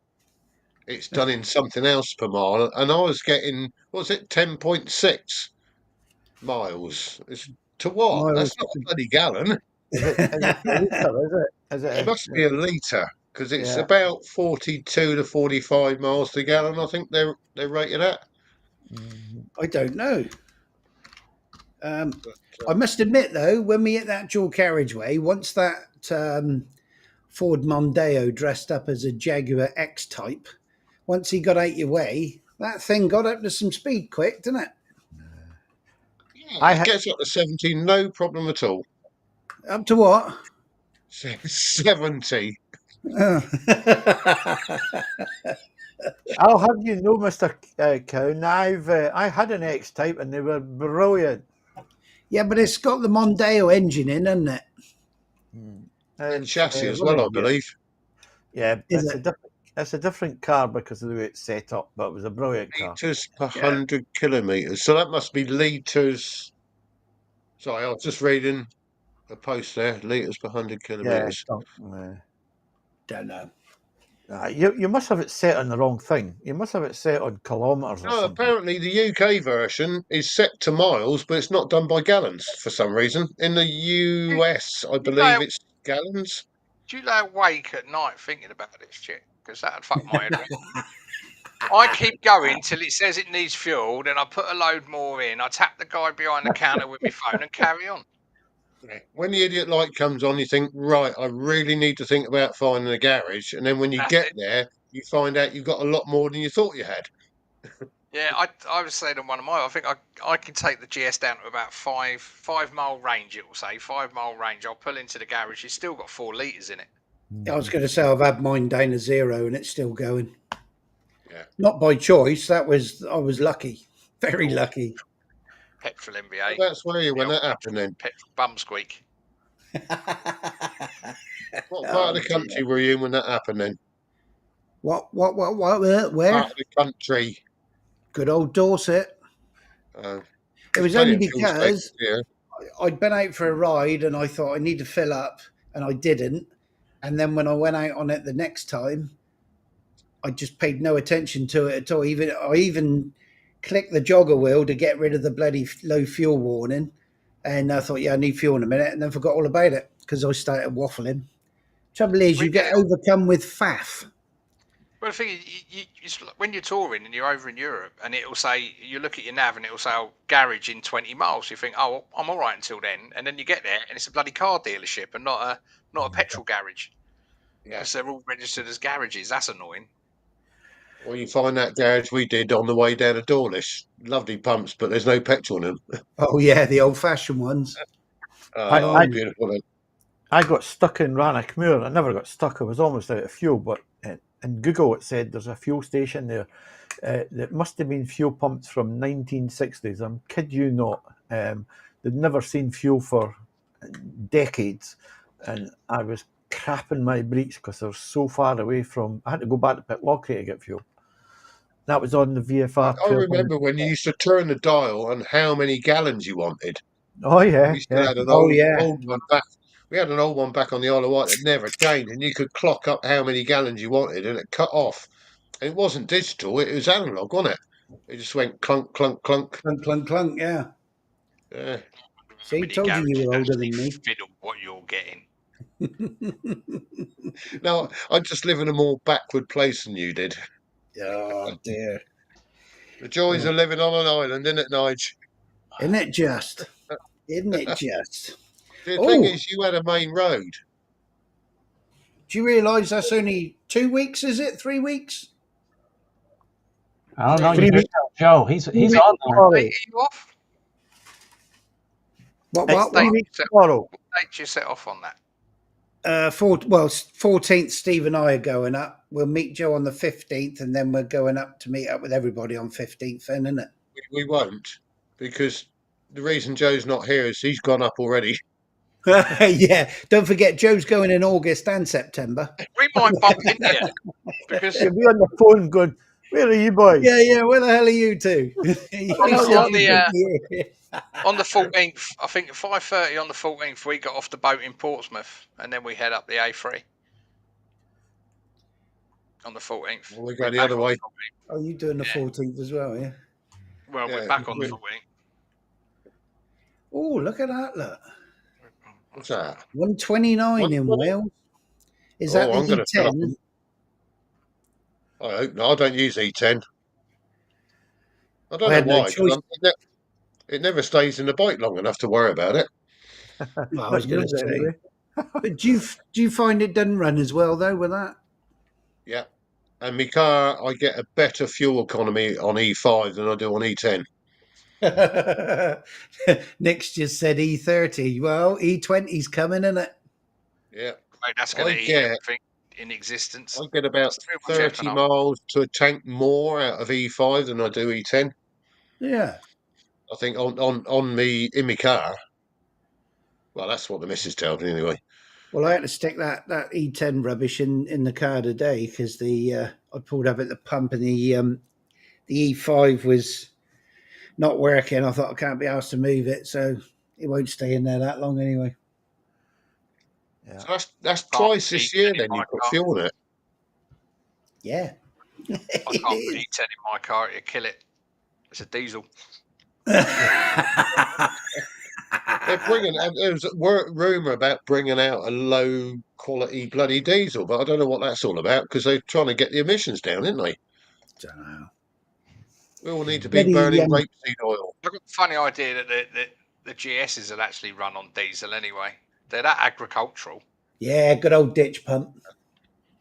It's done in something else per mile. And I was getting, what was it, 10.6 miles? It's to what? Miles. That's not a bloody gallon. Is it a litre, is it? Is it It must be a litre because it's Yeah. about 42 to 45 miles to gallon. I think they're rated at. I don't know. I must admit, though, when we hit that dual carriageway, once that Ford Mondeo dressed up as a Jaguar X-Type, once he got out your way, that thing got up to some speed quick, didn't it? Yeah, it gets up to 17, no problem at all. Up to what? 70. Oh. I'll have you know, Mr. Cowan, I had an X-Type and they were brilliant. Yeah, but it's got the Mondeo engine in, hasn't it? And chassis as well, I believe. Yeah, Is it's a different car because of the way it's set up, but it was a brilliant car. Litres per 100 kilometres. So that must be litres. Sorry, I was just reading a post there. Litres per 100 kilometres. Don't know. You must have it set on the wrong thing. You must have it set on kilometres or No, something. apparently the UK version is set to miles, but it's not done by gallons for some reason. In the US, I believe it's gallons. Do you lay awake at night thinking about this shit? Because that'd fuck my head. I keep going till it says it needs fuel, then I put a load more in. I tap the guy behind the counter with my phone and carry on. When the idiot light comes on, you think, right, I really need to think about finding a garage. And then when you get there, you find out you've got a lot more than you thought you had. Yeah, I was saying on one of mine, I think I can take the GS down to about 5 mile range, it will say. 5 mile range. I'll pull into the garage. It's still got 4 litres in it. I was going to say I've had mine down to 0 and it's still going. Yeah. Not by choice. I was lucky. Very lucky. Petrol MBA. Well, that's where you when that happened then. Petrol bum squeak. What part of the country were you in when that happened then? What, where? Part of the country. Good old Dorset. It was only because I'd been out for a ride and I thought I need to fill up and I didn't. And then when I went out on it the next time, I just paid no attention to it at all. I even clicked the jogger wheel to get rid of the bloody low fuel warning. And I thought, yeah, I need fuel in a minute, and then forgot all about it because I started waffling. Trouble is, you get overcome with faff. Well, the thing is, when you're touring and you're over in Europe, and it'll say, you look at your nav and it'll say, oh, garage in 20 miles. You think, oh, I'm all right until then. And then you get there and it's a bloody car dealership and not a petrol garage. Yeah. Because they're all registered as garages. That's annoying. Well, you find that garage we did on the way down to Dawlish. Lovely pumps, but there's no petrol in them. Oh, yeah, the old-fashioned ones. Beautiful. I got stuck in Rannochmoor. I never got stuck. I was almost out of fuel, but in Google it said there's a fuel station there that must have been fuel pumped from 1960s. I'm kid you not. They'd never seen fuel for decades, and I was crapping my brakes because I was so far away from. I had to go back to Pitlochry to get fuel. That was on the VFR. I remember when you used to turn the dial and how many gallons you wanted. Oh yeah, We still yeah. had an Oh yeah. old one back. We had an old one back on the Isle of Wight that never changed, and you could clock up how many gallons you wanted, and it cut off. And it wasn't digital; it was analog, wasn't it? It just went clunk, clunk, clunk. Clunk, clunk, clunk. Yeah. Yeah. See, Many told you you garages were older actually than me. fiddle what you're getting. No, I just live in a more backward place than you did. Oh dear. The joys Oh, of living on an island, isn't it, Nige? isn't it just? Isn't it just? The thing Oh, is, you had a main road. do you realise that's only 2 weeks? Is it 3 weeks? I don't know. You 3 better weeks. tell Joe. He's 3 weeks on there. What date tomorrow. are you off? What? It's What? Date 3 What? weeks you set, tomorrow. what date do you set off on that? 14th. Steve and I are going up. We'll meet Joe on the 15th, and then we're going up to meet up with everybody on 15th. Then, isn't it? We won't, because the reason Joe's not here is he's gone up already. Yeah. Don't forget, Joe's going in August and September. We might bump into you because You'll be on the phone going, "Where are you boys?" Yeah, yeah. Where the hell are you two? You on said on you'd the be here. on the 14th, I think at 5:30 on the 14th, we got off the boat in Portsmouth, and then we head up the A3 on the 14th. Well, we go the back other on way. the 14th. Oh, you doing the Yeah. 14th as well? Yeah. Well, Yeah, we're back on the we- 14th. Oh, look at that! Look, What's that? 129 in 120? Wales. Is that I'm going the to fill up. E10? I hope not. I don't use E10. I don't I know had no why, choice. because it never stays in the bike long enough to worry about it. Well, I Not was going yours to say, anyway. but do you find it doesn't run as well though with that? Yeah. And my car, I get a better fuel economy on E5 than I do on E10. Nick's just said E30. Well, E20's coming, isn't it? Yeah. Mate, that's going to eat get- everything in existence. I get about Still 30 checking up. miles to a tank more out of E5 than I do E10. Yeah. I think on me in my car. Well, that's what the missus tells me anyway. Well, I had to stick that E10 rubbish in the car today because I pulled up at the pump and the E5 was not working. I thought I can't be asked to move it, so it won't stay in there that long anyway. Yeah. So that's twice this year in then you my put car. fuel in it. Yeah. I can't put E10 in my car; it'll kill it. It's a diesel. They're bringing. There was a rumor about bringing out a low quality bloody diesel, but I don't know what that's all about because they're trying to get the emissions down, aren't they? Don't know. We all need to be Bloody, burning rapeseed oil. I've got a funny idea that the GSs will actually run on diesel anyway. They're that agricultural. Yeah, good old ditch pump.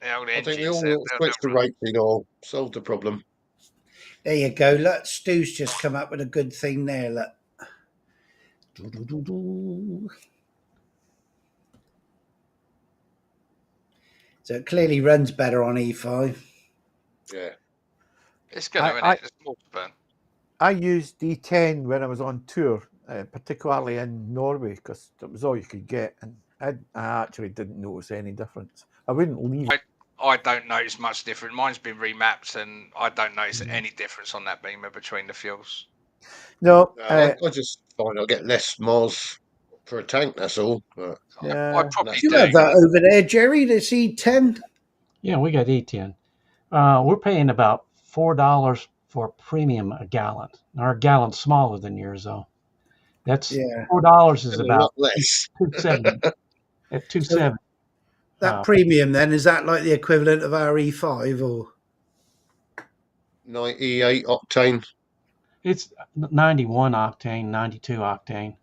The old I think we engines. all they'll- ought to switch to they'll run. rapeseed oil. Solve the problem. There you go. Look, Stu's just come up with a good thing there. Look. Doo-doo-doo-doo. So it clearly runs better on E5. Yeah. It's going to, I- it's more to burn. I used D10 when I was on tour, particularly in Norway, because that was all you could get, and I actually didn't notice any difference. I wouldn't leave it. I don't notice much different. Mine's been remapped, and I don't notice any difference on that beamer between the fuels. No, I just find I get less miles for a tank. That's all. But Yeah. I probably You do. have that over there, Jerry, this E10. Yeah, we got E10. We're paying about $4 for premium a gallon. Our gallon's smaller than yours, though. That's Yeah. $4 is a about lot less. 270. At 270. That premium then, is that like the equivalent of our E5 or? 98 octane. It's 91 octane, 92 octane.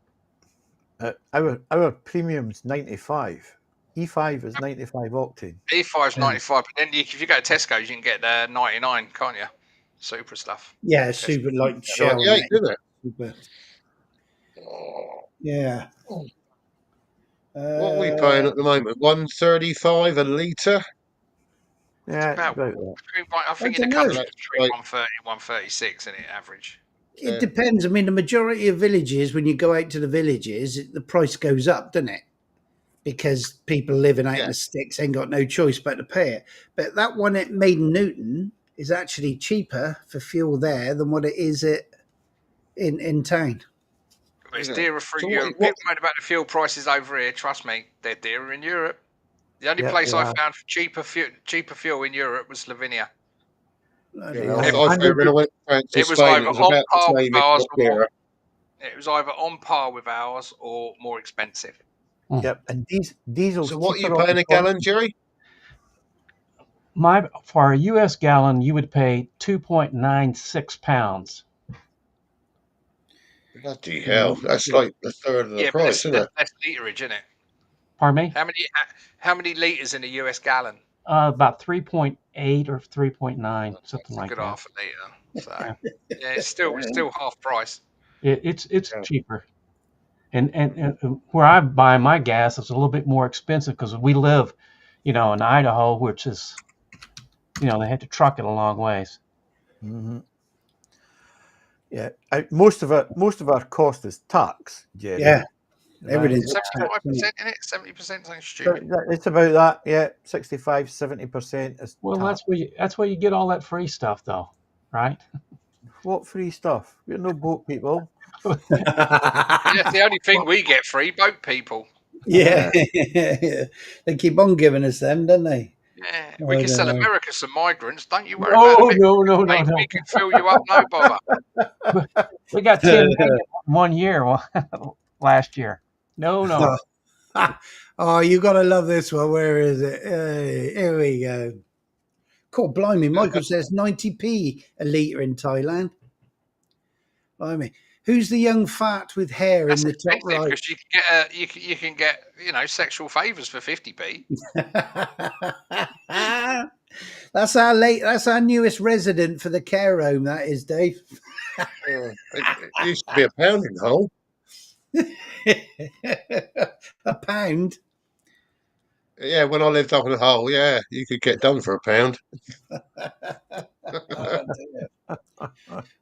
Our premium's 95. E5 is 95 octane. E5's 95, but then if you go to Tesco's, you can get 99, can't you? Super stuff. Yeah, super like Shell. 98, isn't it? Super. Oh, Yeah. what are we paying at the moment? 135 a litre. Yeah, about- about that. I think I in the don't country know. it's between 130 and 136 in it average. It depends. I mean, the majority of villages, when you go out to the villages, the price goes up, doesn't it? Because people living out in the sticks ain't got no choice but to pay it. But that one at Maiden Newton, is actually cheaper for fuel there than what it is in town. It's Yeah. dearer for So Europe. what- People moan about the fuel prices over here. Trust me, they're dearer in Europe. The only Yeah, place they I are. found for cheaper fuel in Europe was Slovenia. Bloody I hell. found when I went to It was Spain, either it was on about par the with same, if ours not or more. dearer. It was either on par with ours or more expensive. Yep, and diesel's So what are you cheaper on paying the a gallon, Jerry? For a U.S. gallon, you would pay 2.96 pounds. Bloody hell, that's like a third of the Yeah, but price, isn't it? that's literage, isn't it? Pardon me? How many liters in a US gallon? About 3.8 or 3.9, something It's a like good that. half a liter. So Yeah. yeah, it's still half price. It's Yeah. cheaper. And where I buy my gas, it's a little bit more expensive because we live, in Idaho, which is, they had to truck it a long ways. Mm-hmm. Yeah, most of our cost is tax, Jerry. Yeah, right? everything's 75% in it, 70%, something stupid. It's about that. Yeah, 65-70% is Well, tax. that's where you get all that free stuff, though, right? What free stuff? We're no boat people. That's the only thing we get free, boat people. Yeah. They keep on giving us them, don't they? Yeah, I we can don't sell know. America some migrants. Don't you worry about it. No. Mate, we can fill you up, no bother. We got 10 million 1 year last year. No. Oh, you got to love this one. Where is it? Here we go. Cool, blimey. Michael says 90p a litre in Thailand. Blimey. Who's the young fat with hair That's in the top expensive right? because you can get sexual favours for 50p. That's our newest resident for the care home, that is, Dave. It used to be a pounding hole. A pound. Yeah, when I lived up in the hole, yeah, you could get done for a pound.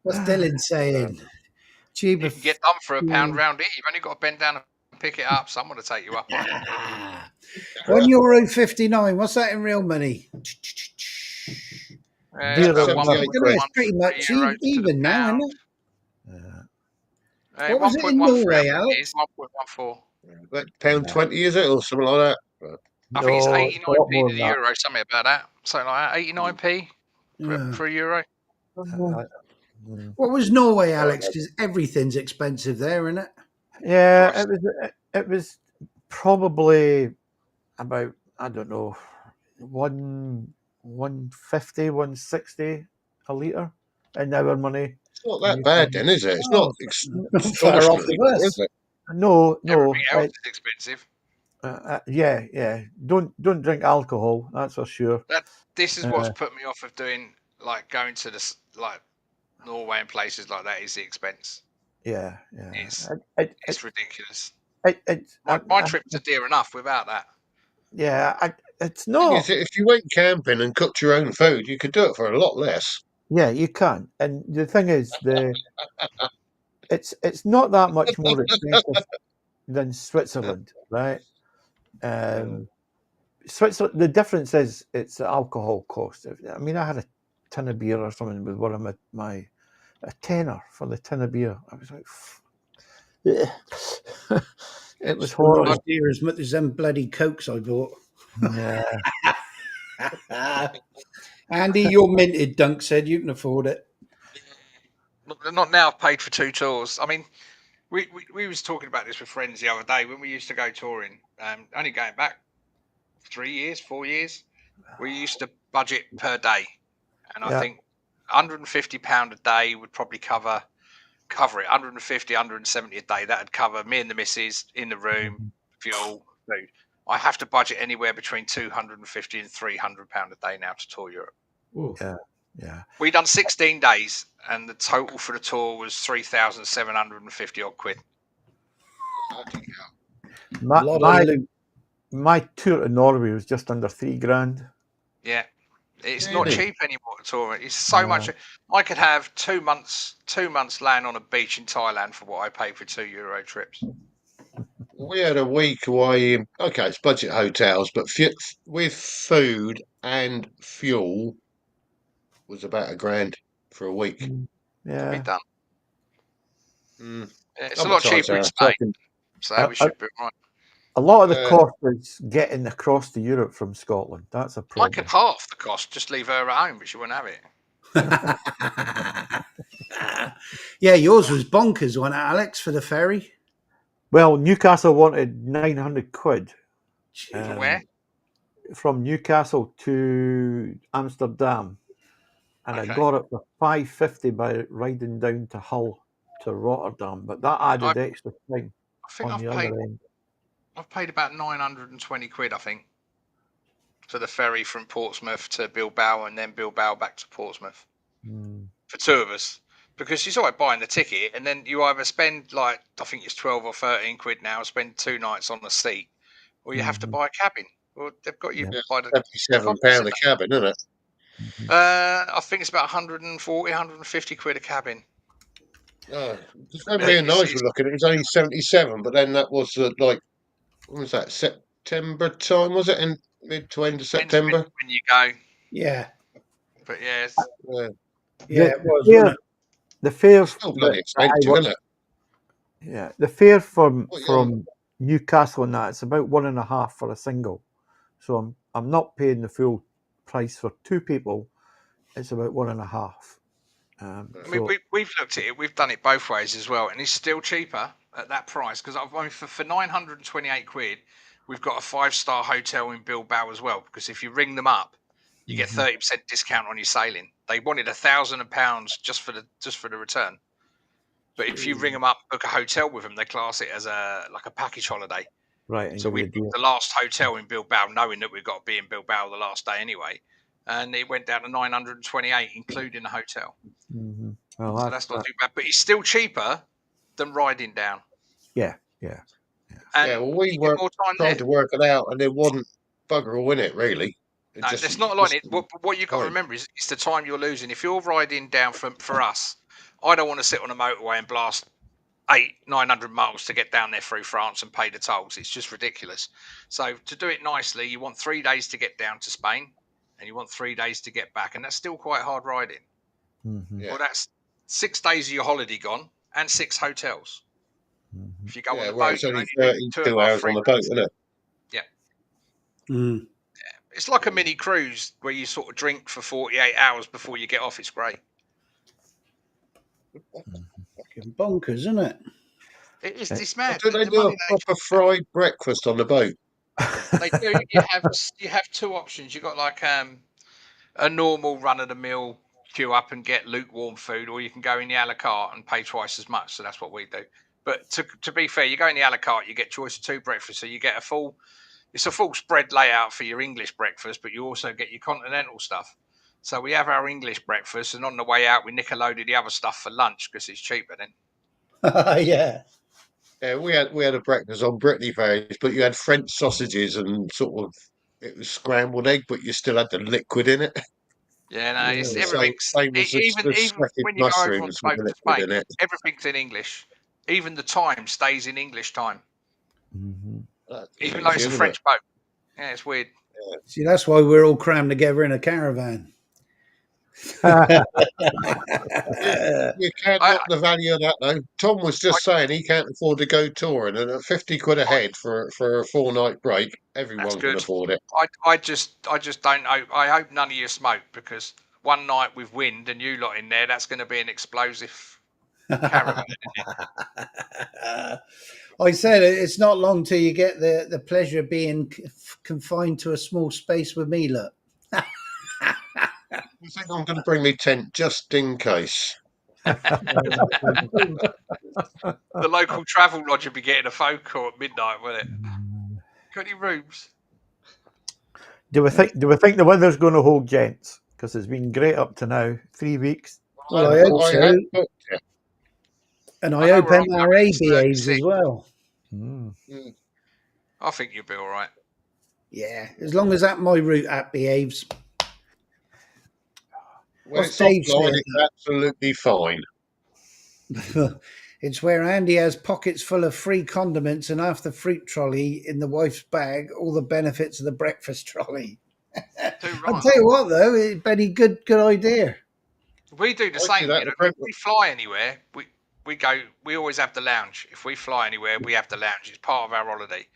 What's Dylan saying? Cheaper. You can get done for a pound round here. You've only got to bend down and pick it up. Someone will take you up on it. €1.59. What's that in real money? It's Dear about Lord. 1.13 It's pretty much euros to the even now, pound. isn't it? Yeah. What was it in 1.13, Norway, I think Alex? it is 1.14. But £1.20, is it, or something like that? I think it's No, it's a lot 89p more to than the that. euro, something about that. Something like that, 89p Yeah. for a euro. What was Norway, Alex? Because everything's expensive there, isn't it? Yeah, it was probably about, I don't know, 150, 160 a litre in our money. It's not that bad then, is it? It's not Far off extortionately with poor, us. is it? No. Everything else is expensive. Yeah. Don't drink alcohol. That's for sure. This is what's put me off of doing, like, going to Norway and places like that, is the expense. Yeah. It's ridiculous. My My trips are dear enough without that. Yeah, it's Thing not. is, if you went camping and cooked your own food, you could do it for a lot less. Yeah, you can. And the thing is, it's not that much more expensive than Switzerland, right? Switzerland. The difference is it's the alcohol cost. I mean, I had a tin of beer or something with one of my a tenner for the tin of beer. I was like, it was horrible. Not dear as much as them bloody Cokes I bought. Yeah. Andy, you're minted, Dunk said. You can afford it. Not now. I've paid for 2 tours. I mean, we was talking about this with friends the other day when we used to go touring. Only going back 3 years, 4 years. We used to budget per day, and I think £150 a day would probably cover it. 150, 170 a day. That'd cover me and the missus in the room, fuel, food. I have to budget anywhere between £250 and £300 a day now to tour Europe. Ooh. Yeah. We done 16 days, and the total for the tour was 3,750 odd quid. My tour to Norway was just under £3,000. Yeah, it's not cheap anymore to tour. It's so much. I could have 2 months land on a beach in Thailand for what I paid for €2 trips. We had a week away. Okay, it's budget hotels, but with food and fuel, was about £1,000 for a week. Can be Yeah. done. Mm. Yeah, it's a lot cheaper in Spain, so we should be right. A lot of the cost is getting across to Europe from Scotland. That's a I problem. could half the cost, just leave her at home, but she wouldn't have it. Yeah, yours was bonkers, wasn't it, Alex, for the ferry? Well, Newcastle wanted 900 quid. From where? From Newcastle to Amsterdam. And Okay. I got it for 550 by riding down to Hull to Rotterdam. But that added extra time I think on the other end. I've paid about 920 quid, I think, for the ferry from Portsmouth to Bilbao and then Bilbao back to Portsmouth for two of us. Because you sort of buying the ticket and then you either spend like, I think it's 12 or 13 quid now, spend 2 nights on the seat, or you have to buy a cabin. Well, they've got you by the £77 a cabin, isn't it? I think it's about 140, 150 quid a cabin. Just when me and Nigel were looking, it was only 77, but then that was like, when was that? September time, was it? In mid to end of September? When you go. Yeah. But yeah. It was, wasn't it? The fare still bloody expensive, isn't it? Yeah, the fare from Newcastle and that, it's about 1.5 for a single. So I'm not paying the full price for two people. It's about 1.5. I mean, we've looked at it. We've done it both ways as well, and it's still cheaper at that price because for 928 quid, we've got a 5-star hotel in Bilbao as well. Because if you ring them up, you get 30% discount on your sailing. They wanted £1,000 just for the return, but if you ring them up, book a hotel with them, they class it as a package holiday. Right. So we booked the last hotel in Bilbao, knowing that we've got to be in Bilbao the last day anyway, and it went down to 928, including the hotel. Well, so that's not too bad, but it's still cheaper than riding down. Yeah. And well, we were trying to work it out, and there wasn't bugger all in it, really. It's not like it. What you've got to remember is it's the time you're losing. If you're riding down for us, I don't want to sit on a motorway and blast 800-900 miles to get down there through France and pay the tolls. It's just ridiculous. So to do it nicely, you want 3 days to get down to Spain, and you want 3 days to get back, and that's still quite hard riding. Well, that's 6 days of your holiday gone and 6 hotels. If you go on the boat, it's only 32 hours on the boat, isn't it? Yeah. It's like a mini cruise where you sort of drink for 48 hours before you get off. It's great. Fucking bonkers, isn't it? It's mad. Do they do a proper fried breakfast on the boat? They do. You have 2 options. You've got like a normal run-of-the-mill queue up and get lukewarm food, or you can go in the a la carte and pay twice as much. So that's what we do. But to be fair, you go in the a la carte, you get choice of 2 breakfasts. So you get it's a full spread layout for your English breakfast, but you also get your continental stuff. So we have our English breakfast, and on the way out, we nick a load of the other stuff for lunch because it's cheaper then. Yeah. Yeah, we had a breakfast on Brittany ferries, but you had French sausages and it was scrambled egg, but you still had the liquid in it. Yeah, no, it's everything's even when you go over on the boat to Spain, everything's in English. Even the time stays in English time. Even though it's a French boat. Yeah, it's weird. Yeah. See, that's why we're all crammed together in a caravan. You can't knock the value of that, though. Tom was just saying he can't afford to go touring, and at 50 quid a head for a 4-night break, everyone can afford it. I just don't know. I hope none of you smoke, because one night with wind and you lot in there, that's going to be an explosive caravan. I said it's not long till you get the pleasure of being confined to a small space with me. Look. I think I'm going to bring my tent just in case. The local travel lodge will be getting a phone call at midnight, won't it? Got any rooms? Do we think the weather's going to hold, gents? Because it's been great up to now, 3 weeks. Well, I hope so. And I hope MRA behaves as well. I think you'll be all right. Yeah, as long as my route app behaves. Well, it's absolutely fine. It's where Andy has pockets full of free condiments and half the fruit trolley in the wife's bag, all the benefits of the breakfast trolley. So too I'll right. tell you what, though, Benny, good idea. We do the I do same. that You know, in the if we fly anywhere, we go. We always have the lounge. If we fly anywhere, we have the lounge. It's part of our holiday.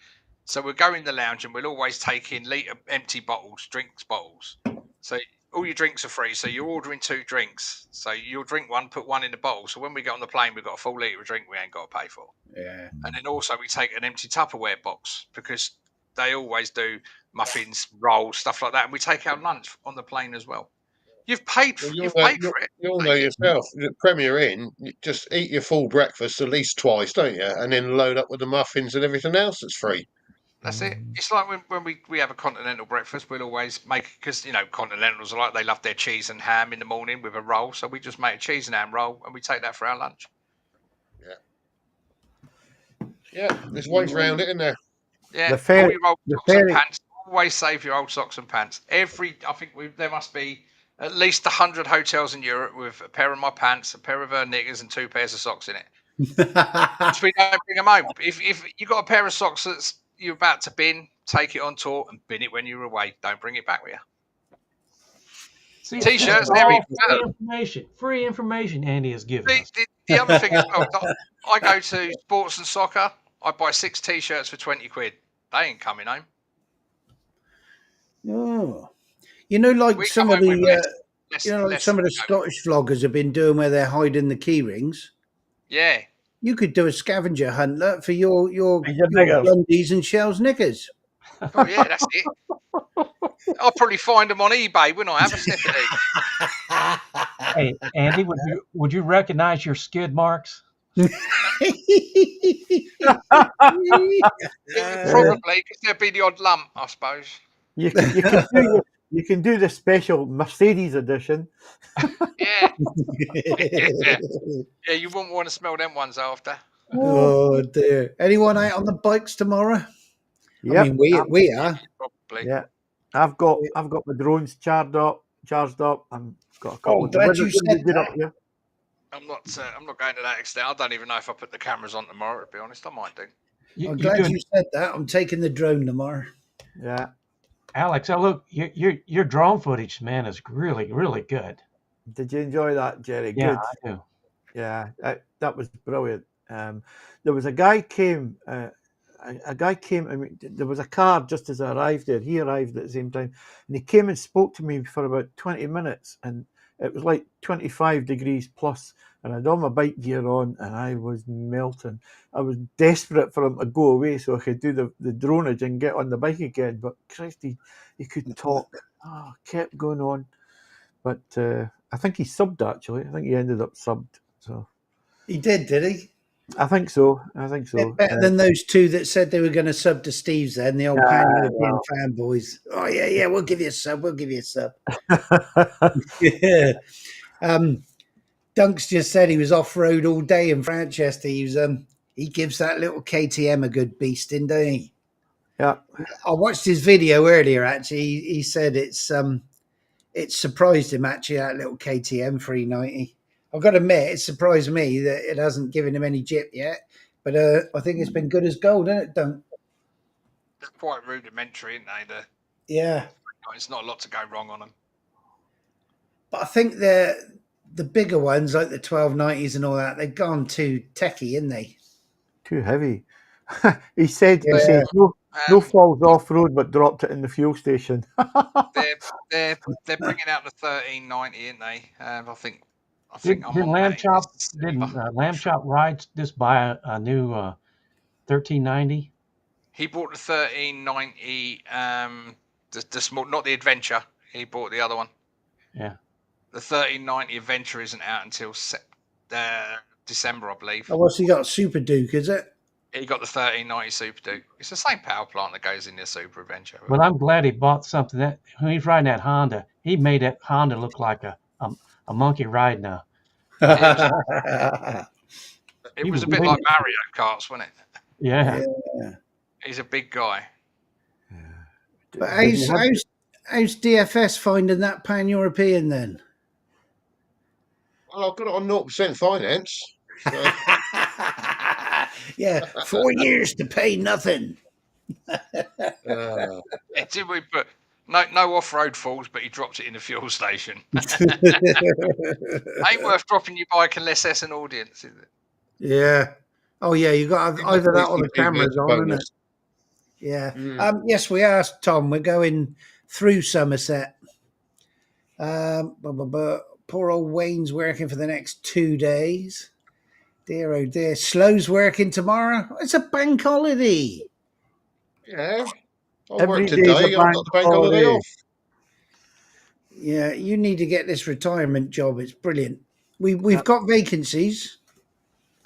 So we'll go in the lounge and we'll always take in empty bottles, drinks bottles. So all your drinks are free. So you're ordering 2 drinks. So you'll drink one, put one in the bottle. So when we get on the plane, we've got a full litre of drink we ain't got to pay for. Yeah. And then also we take an empty Tupperware box because they always do muffins, rolls, stuff like that. And we take our lunch on the plane as well. You've paid for, Well, you've paid for it. you'll know yourself. The Premier Inn, you just eat your full breakfast at least twice, don't you? And then load up with the muffins and everything else that's free. That's it. It's like when we have a continental breakfast, we'll always make, because, you know, continentals are like, they love their cheese and ham in the morning with a roll. So we just make a cheese and ham roll and we take that for our lunch. Yeah, there's ways around it, isn't there? Yeah, ferry- all your old the socks and ferry- pants. Always save your old socks and pants. I think there must be at least 100 hotels in Europe with a pair of my pants, a pair of her knickers, and 2 pairs of socks in it. Which we don't bring them home. If you got a pair of socks that's you're about to bin, take it on tour and bin it when you're away. Don't bring it back with you. See, T-shirts, that's every all free information Andy has given us. The other thing as well, I go to sports and soccer. I buy 6 T-shirts for 20 quid. They ain't coming home. Oh, you know, like We some come of home with the, less- you know, like less some of the than we go. Scottish vloggers have been doing where they're hiding the key rings. Yeah. You could do a scavenger hunt look, for your niggers. Grundys and Shell's knickers. Oh yeah, that's it. I'll probably find them on eBay, wouldn't I? Have a sniff at these. Hey, Andy, would you recognize your skid marks? Probably, because there'd be the odd lump, I suppose. You can do the special Mercedes edition. Yeah. Yeah, you wouldn't want to smell them ones after. Oh dear! Anyone out on the bikes tomorrow? Yep. I mean, we are. Probably. Yeah, I've got my drones charged up. I've got a couple. Oh, glad you said that. Up here. I'm not going to that extent. I don't even know if I put the cameras on tomorrow. To be honest, I might do. I'm glad you said that. I'm taking the drone tomorrow. Yeah, Alex, look, your drone footage, man, is really, really good. did you enjoy that, Jerry? Yeah, Good. I do. Yeah, that was brilliant. There was a guy came. A guy came. I mean, there was a car just as I arrived there. He arrived at the same time, and he came and spoke to me for about 20 minutes, and it was like 25 degrees plus, and I had all my bike gear on, and I was melting. I was desperate for him to go away so I could do the dronage and get on the bike again. But Christ, he couldn't talk. Kept going on. But I think he subbed actually. I think he ended up subbed. So He did he? I think so. Better than those 2 that said they were going to sub to Steve's. Then the old Pan-European fanboys. Oh yeah, we'll give you a sub. Yeah. Dunks just said he was off road all day in Franchester. He gives that little KTM a good beasting, don't he? Yeah. I watched his video earlier. Actually, he said it surprised him actually, that little KTM 390. I've got to admit, it surprised me that it hasn't given him any jip yet. But I think it's been good as gold, isn't it, Dunk? They're quite rudimentary, aren't they? Yeah. It's not a lot to go wrong on them. But I think the bigger ones, like the 1290s and all that, they've gone too techie, haven't they? Too heavy. He said no falls off road, but dropped it in the fuel station. They're bringing out the 1390, aren't they? I think. Didn't Lamb Chop ride just buy a new 1390? He bought the 1390, the small, not the Adventure. He bought the other one. Yeah. The 1390 Adventure isn't out until December, I believe. Oh, what's he got? Super Duke, is it? He got the 1390 Super Duke. It's the same power plant that goes in the Super Adventure. Well, I'm glad he bought something that when he's riding that Honda, he made that Honda look like a monkey ride now. It was a bit like Mario Karts, wasn't it? Yeah. He's a big guy. But how's DFS finding that pan-European then? Well, I've got it on 0% finance. So. Yeah, 4 years to pay nothing. Did we put No off-road falls, but he dropped it in the fuel station. Ain't worth dropping your bike unless there's an audience, is it? Yeah. Oh yeah, you got either that or the cameras on, isn't it? Yeah. Yes, we are, Tom. We're going through Somerset. Poor old Wayne's working for the next 2 days. Dear oh dear. Slow's working tomorrow. It's a bank holiday. Yeah. I Every work day's a today. I've got the bank holiday off. Yeah, you need to get this retirement job. It's brilliant. We've got vacancies.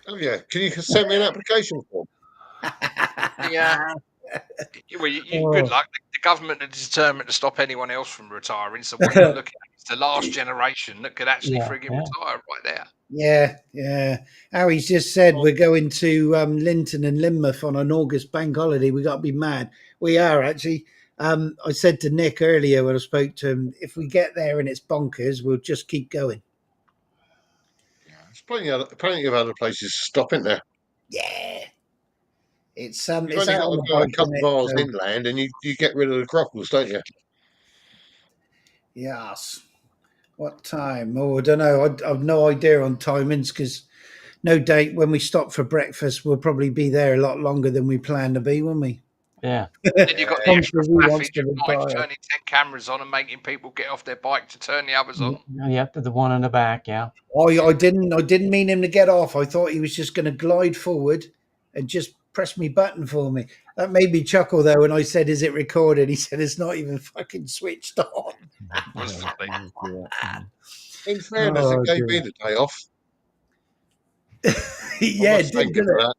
Oh yeah. Can you send me an application form? Yeah. Well, good luck. The government are determined to stop anyone else from retiring. So what you're looking at is the last generation that could actually frigging retire right there. Yeah. Harry's just said we're going to Linton and Lynmouth on an August bank holiday. We got to be mad. We are actually. I said to Nick earlier when I spoke to him, if we get there and it's bonkers, we'll just keep going. Yeah, there's plenty of other places to stop, isn't there? Yeah. It's You've it's only out got on to the go a bike, couple isn't of it? miles inland, and you get rid of the gropples, don't you? Yes. What time? Oh, I don't know. I've no idea on timings because no doubt when we stop for breakfast, we'll probably be there a lot longer than we plan to be, won't we? Yeah. Then you've got the Tom extra says he wants faffage to of like retire. turning 10 cameras on and making people get off their bike to turn the others on. Yep, the one in the back, yeah. I didn't mean him to get off. I thought he was just going to glide forward and just press me button for me. That made me chuckle though when I said, "Is it recorded?" He said, "It's not even fucking switched on." Was funny. In fairness, it gave me the day off. Yeah, I must thank him for that.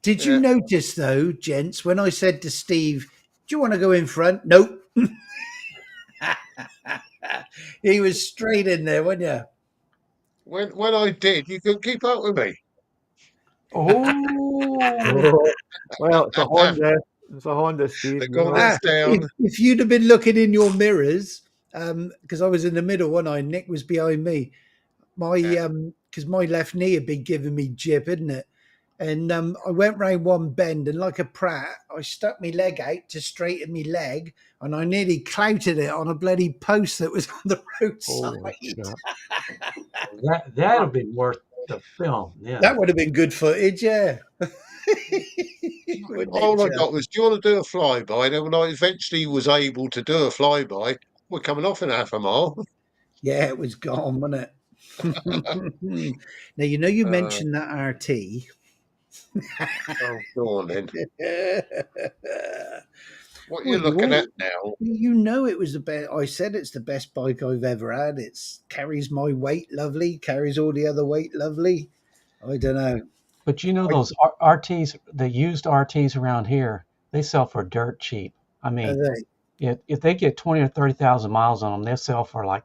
Did you notice though, gents, when I said to Steve, "Do you want to go in front?" Nope. He was straight in there, wasn't you? When I did, you couldn't keep up with me. Oh, Well, it's a Honda. It's a Honda, Steve. The gauntlets down. If you'd have been looking in your mirrors, because I was in the middle one eye, Nick was behind me. Because my left knee had been giving me jip, hadn't it? And I went round one bend, and like a prat, I stuck my leg out to straighten my leg, and I nearly clouted it on a bloody post that was on the roadside. that'd have been worth the film. Yeah. That would have been good footage, yeah. All I got was, "Do you want to do a flyby?" And when I eventually was able to do a flyby, we're coming off in half a mile. Yeah, it was gone, wasn't it? Now, you mentioned that RT. Oh, go on then. What are you Well, looking at now? You know it was the best. I said it's the best bike I've ever had. It carries my weight lovely, carries all the other weight lovely. I don't know. But those RTs, the used RTs around here, they sell for dirt cheap. I mean, if they get 20 or 30,000 miles on them, they'll sell for like,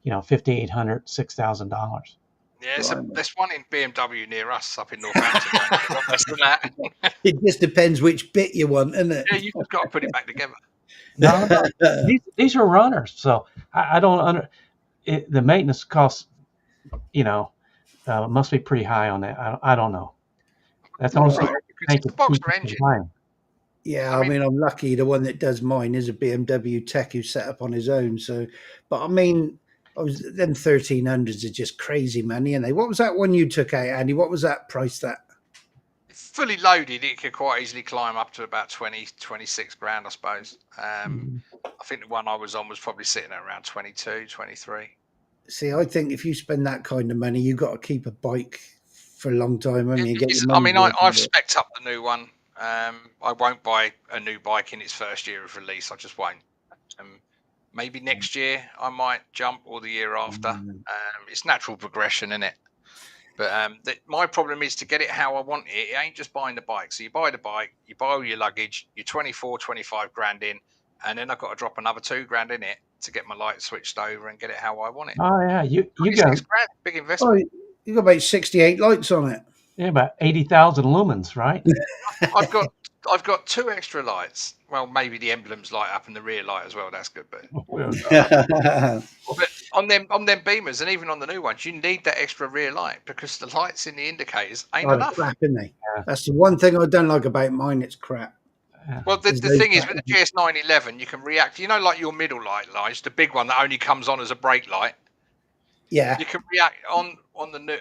$5,800, $6,000. Yeah, there's one in BMW near us up in Northampton. Less than that. It just depends which bit you want, isn't it? Yeah, you've just got to put it back together. No. These are runners, so I don't the maintenance costs, must be pretty high on that. I don't know. That's also it's a Boxster engine. Yeah, I mean, I'm lucky. The one that does mine is a BMW tech who set up on his own. So, but I mean, them 1300s are just crazy money, and what was that one you took out, Andy? What was that price? That fully loaded, it could quite easily climb up to about 20, 26 grand, I suppose. I think the one I was on was probably sitting at around 22, 23. See, I think if you spend that kind of money, you've got to keep a bike for a long time. I've spec'd up the new one. I won't buy a new bike in its first year of release. I just won't. Maybe next year I might jump, or the year after. It's natural progression, isn't it? But my problem is to get it how I want it. It ain't just buying the bike. So you buy the bike, you buy all your luggage, you're 24, 25 grand in, and then I've got to drop another 2 grand in it to get my light switched over and get it how I want it. Oh yeah, you got 6 grand, big investment. Oh, you got about 68 lights on it. Yeah, about 80,000 lumens, right? I've got 2 extra lights. Well, maybe the emblems light up and the rear light as well. That's good, but on them Beamers and even on the new ones, you need that extra rear light because the lights in the indicators ain't enough. Crap, isn't they? Yeah. That's the one thing I don't like about mine. It's crap. Well, the thing is, with the GS 911, you can react. You know, like your middle lights, the big one that only comes on as a brake light. Yeah. You can react on the new.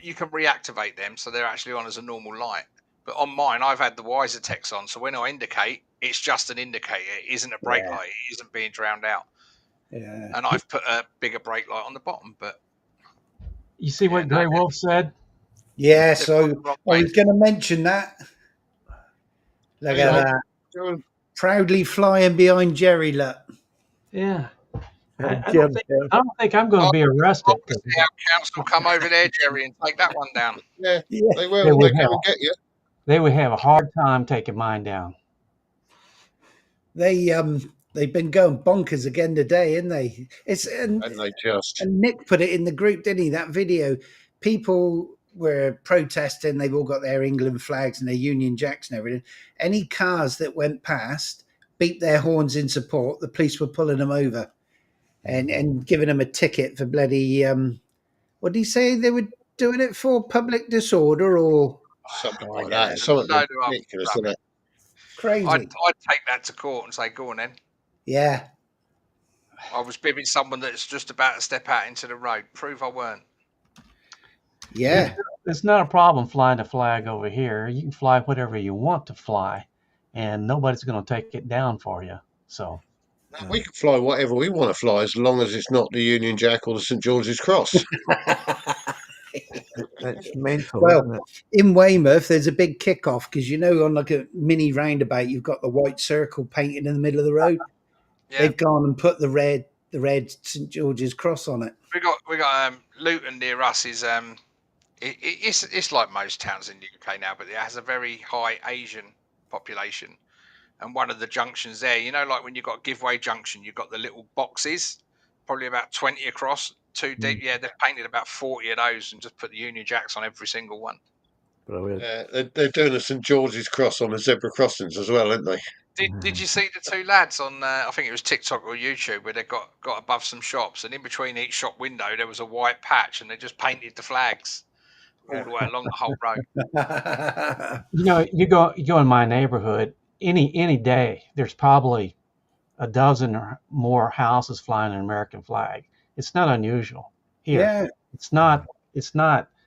You can reactivate them, so they're actually on as a normal light. But on mine, I've had the Wiser text on, so when I indicate, it's just an indicator. It isn't a brake light. It isn't being drowned out. Yeah. And I've put a bigger brake light on the bottom. But You see what Grey Wolf said? Yeah, so I was going to mention that. Look at that. Proudly flying behind Jerry, look. Yeah. I don't think I'm going to be arrested. See how council come over there, Jerry, and take that one down. Yeah, they will. They come and get you. They would have a hard time taking mine down. They've been going bonkers again today, haven't they? And Nick put it in the group, didn't he? That video, people were protesting. They've all got their England flags and their Union Jacks and everything. Any cars that went past beat their horns in support. The police were pulling them over and giving them a ticket for bloody. What did he say they were doing it for? Public disorder or something like that. It's something ridiculous, isn't it? Crazy. I'd take that to court and say, go on then. Yeah. I was bibbing someone that's just about to step out into the road. Prove I weren't. Yeah. It's not a problem flying a flag over here. You can fly whatever you want to fly, and nobody's going to take it down for you. So we can fly whatever we want to fly as long as it's not the Union Jack or the St George's Cross. It's mental. Well, isn't it? in Weymouth, there's a big kickoff because you know on like a mini roundabout, you've got the white circle painted in the middle of the road. Yeah. They've gone and put the red St George's Cross on it. We got Luton near us is it's like most towns in the UK now, but it has a very high Asian population. And one of the junctions there, you know, like when you've got Giveaway Junction, you've got the little boxes, probably about 20 across, 2 deep. Yeah, they've painted about 40 of those and just put the Union Jacks on every single one. Brilliant. They're doing a St George's Cross on the zebra crossings as well, aren't they? Did you see the two lads on, I think it was TikTok or YouTube, where they got above some shops, and in between each shop window there was a white patch, and they just painted the flags all the way along the whole road. You know, you go in my neighborhood, any day, there's probably a dozen or more houses flying an American flag. It's not unusual here. Yeah. It's not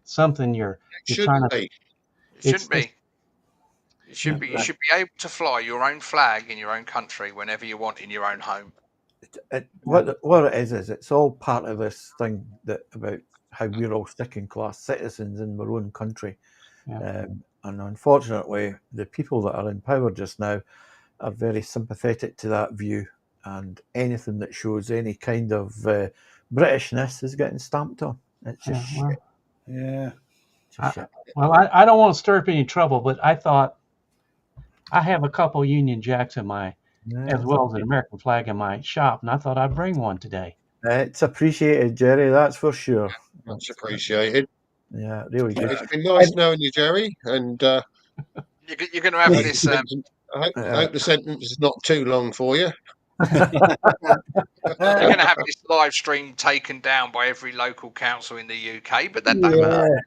something you're trying to. It shouldn't be. It should be. You should be able to fly your own flag in your own country whenever you want in your own home. What it is it's all part of this thing about how we're all second-class citizens in our own country. Yeah. And unfortunately, the people that are in power just now are very sympathetic to that view, and anything that shows any kind of Britishness is getting stamped on. It's just shit. Yeah. Well, I don't want to stir up any trouble, but I thought I have a couple Union Jacks in my, as well as an American flag in my shop, and I thought I'd bring one today. It's appreciated, Jerry, that's for sure. Much appreciated. Yeah, really good. It's been nice knowing you, Jerry, and you're going to have this. I hope the sentence is not too long for you. You're going to have this live stream taken down by every local council in the UK, but that don't matter.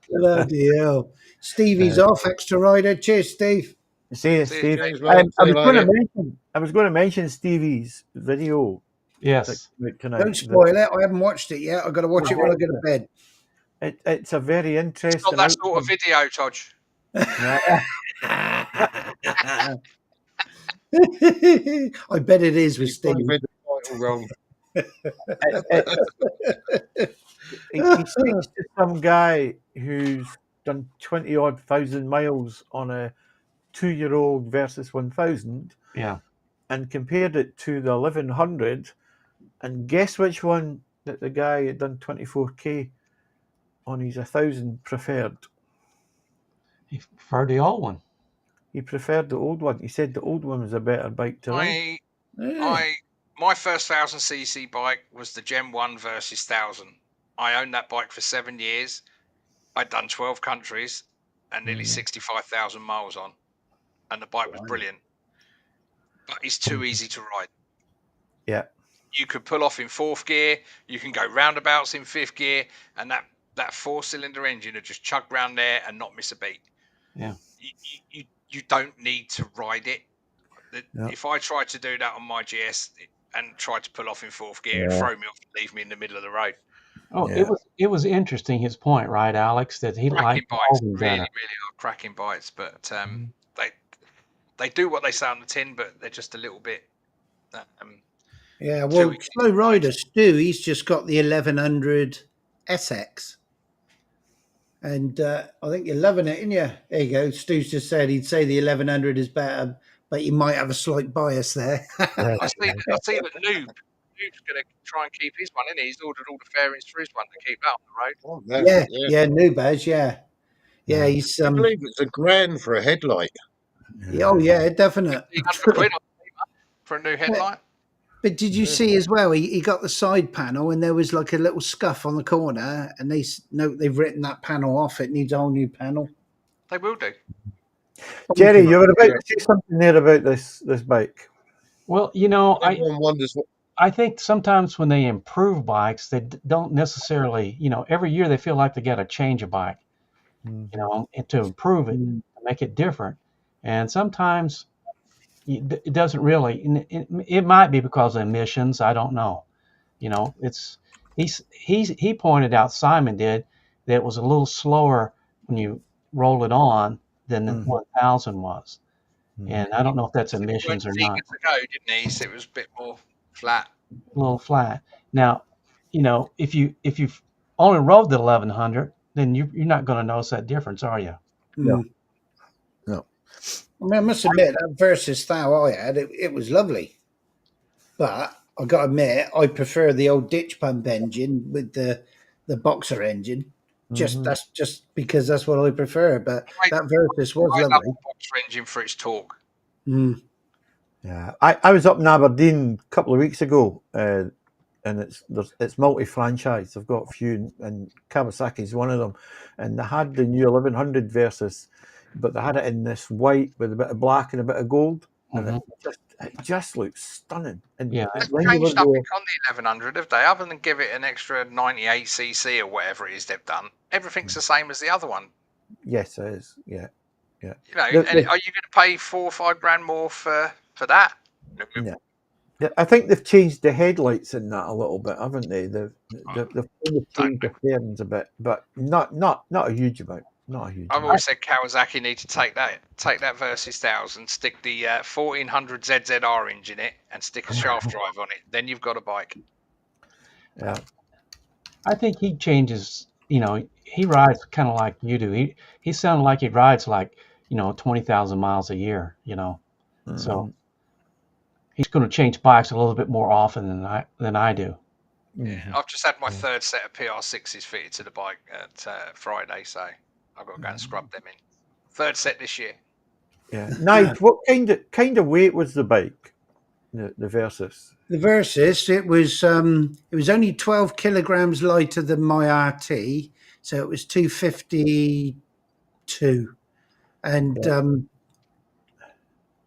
Bloody hell. Stevie's off, extra rider. Cheers, Steve. See you, Steve. I was going to mention Stevie's video. Yes. Don't spoil it. I haven't watched it yet. I've got to watch it when I go to bed. It's a very interesting. It's not that sort of video, Tojj. I bet it is with Steve. Read the title wrong. He speaks to some guy who's done 20-odd thousand miles on a 2-year-old versus 1,000. Yeah. And compared it to the 1,100. And guess which one that the guy had done 24K on his 1,000 preferred? He preferred the old one. He preferred the old one. He said the old one was a better bike to ride. My first 1,000cc bike was the Gen 1 versus 1,000. I owned that bike for 7 years. I'd done 12 countries and nearly 65,000 miles on. And the bike was brilliant. But it's too easy to ride. Yeah. You could pull off in 4th gear. You can go roundabouts in 5th gear. And that 4-cylinder engine would just chug round there and not miss a beat. Yeah. you don't need to ride it. Yeah. If I tried to do that on my GS and tried to pull off in fourth gear, it'd Yeah. throw me off and leave me in the middle of the road. Oh, Yeah. it was interesting, his point, right, Alex, that he Cracking liked bites, Albies really, better. really are cracking bites, but they do what they say on the tin, but they're just a little bit. Yeah, well, Slow Rider Stu, he's just got the 1100 SX. And I think you're loving it, isn't you? There you go. Stu's just said he'd say the 1100 is better, but you might have a slight bias there. Yeah. I see that Noob's going to try and keep his one, isn't he? He's ordered all the fairings for his one to keep out on the road. Oh, yeah, Nubaz, yeah, he's I believe it's $1,000 for a headlight. oh yeah, definite. 1,500 quid for a new headlight. But did you see as well? He got the side panel, and there was like a little scuff on the corner, and they've written that panel off. It needs a whole new panel. They will do. Jerry, you were about to say something there about this bike. Well, you know, Everyone wonders what. I think sometimes when they improve bikes, they don't necessarily, you know, every year they feel like they got to change a bike, you know, and to improve it, to make it different. And sometimes it doesn't really. It might be because of emissions. I don't know. You know, he pointed out, Simon did, that it was a little slower when you roll it on than the 1000 was. And I don't know if that's emissions or not. Ago, didn't he? So it was a bit more flat. A little flat. Now, you know, if you've only rode the 1100, then you're not going to notice that difference, are you? No. I mean, I must admit that versus Thou I had, it was lovely, but I got to admit I prefer the old ditch pump engine with the boxer engine. That's just because that's what I prefer. But that Versus was lovely. Love the boxer engine for its torque. Yeah, I was up in Aberdeen a couple of weeks ago, and it's multi-franchise. They've got a few, and Kawasaki's one of them. And they had the new 1100 Versus, but they had it in this white with a bit of black and a bit of gold, and it just looks stunning. And yeah, they've changed nothing on the 1100, have they? Other than give it an extra 98cc or whatever it is they've done, everything's the same as the other one. Yes, it is. Yeah. You know, and are you going to pay $4 or $5 more for that? No. I think they've changed the headlights in that a little bit, haven't they? They've changed the fairings a bit, but not a huge amount. Not a huge. I've always said Kawasaki need to take that Versus 1000, stick the 1400 ZZR engine in it, and stick a shaft drive on it. Then you've got a bike. Yeah. I think he changes. You know, he rides kind of like you do. He sounded like he rides like, you know, 20,000 miles a year. You know, so he's going to change bikes a little bit more often than I do. Yeah, I've just had my third set of PR6s fitted to the bike at Friday, so I've got to go and scrub them in. Third set this year. Yeah. Nige, what kind of weight was the bike? The Versus. The Versus, it was only 12 kilograms lighter than my RT, so it was 252, and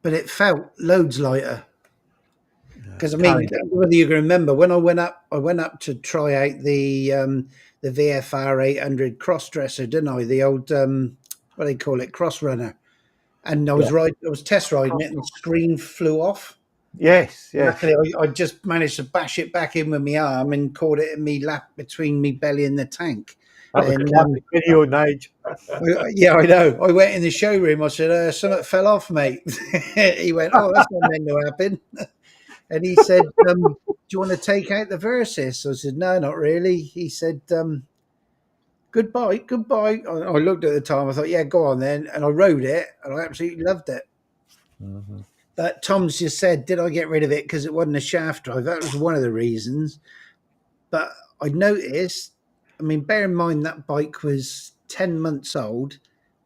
but it felt loads lighter. Because I mean, whether you can remember when I went up to try out the VFR 800 cross dresser, didn't I? The old what do they call it, cross runner, and I was test riding it, and the screen flew off. Yes. Luckily, I just managed to bash it back in with my arm and caught it in me lap between me belly and the tank. That was a classic video, Nige. Yeah, I know. I went in the showroom. I said, "Something fell off, mate." He went, "Oh, that's not meant to happen." And he said, "Do you want to take out the Versus?" I said, "No, not really." He said, "Goodbye." I looked at the time. I thought, "Yeah, go on then." And I rode it, and I absolutely loved it. But Tom's just said, "Did I get rid of it because it wasn't a shaft drive?" That was one of the reasons. But I noticed, I mean, bear in mind that bike was 10 months old,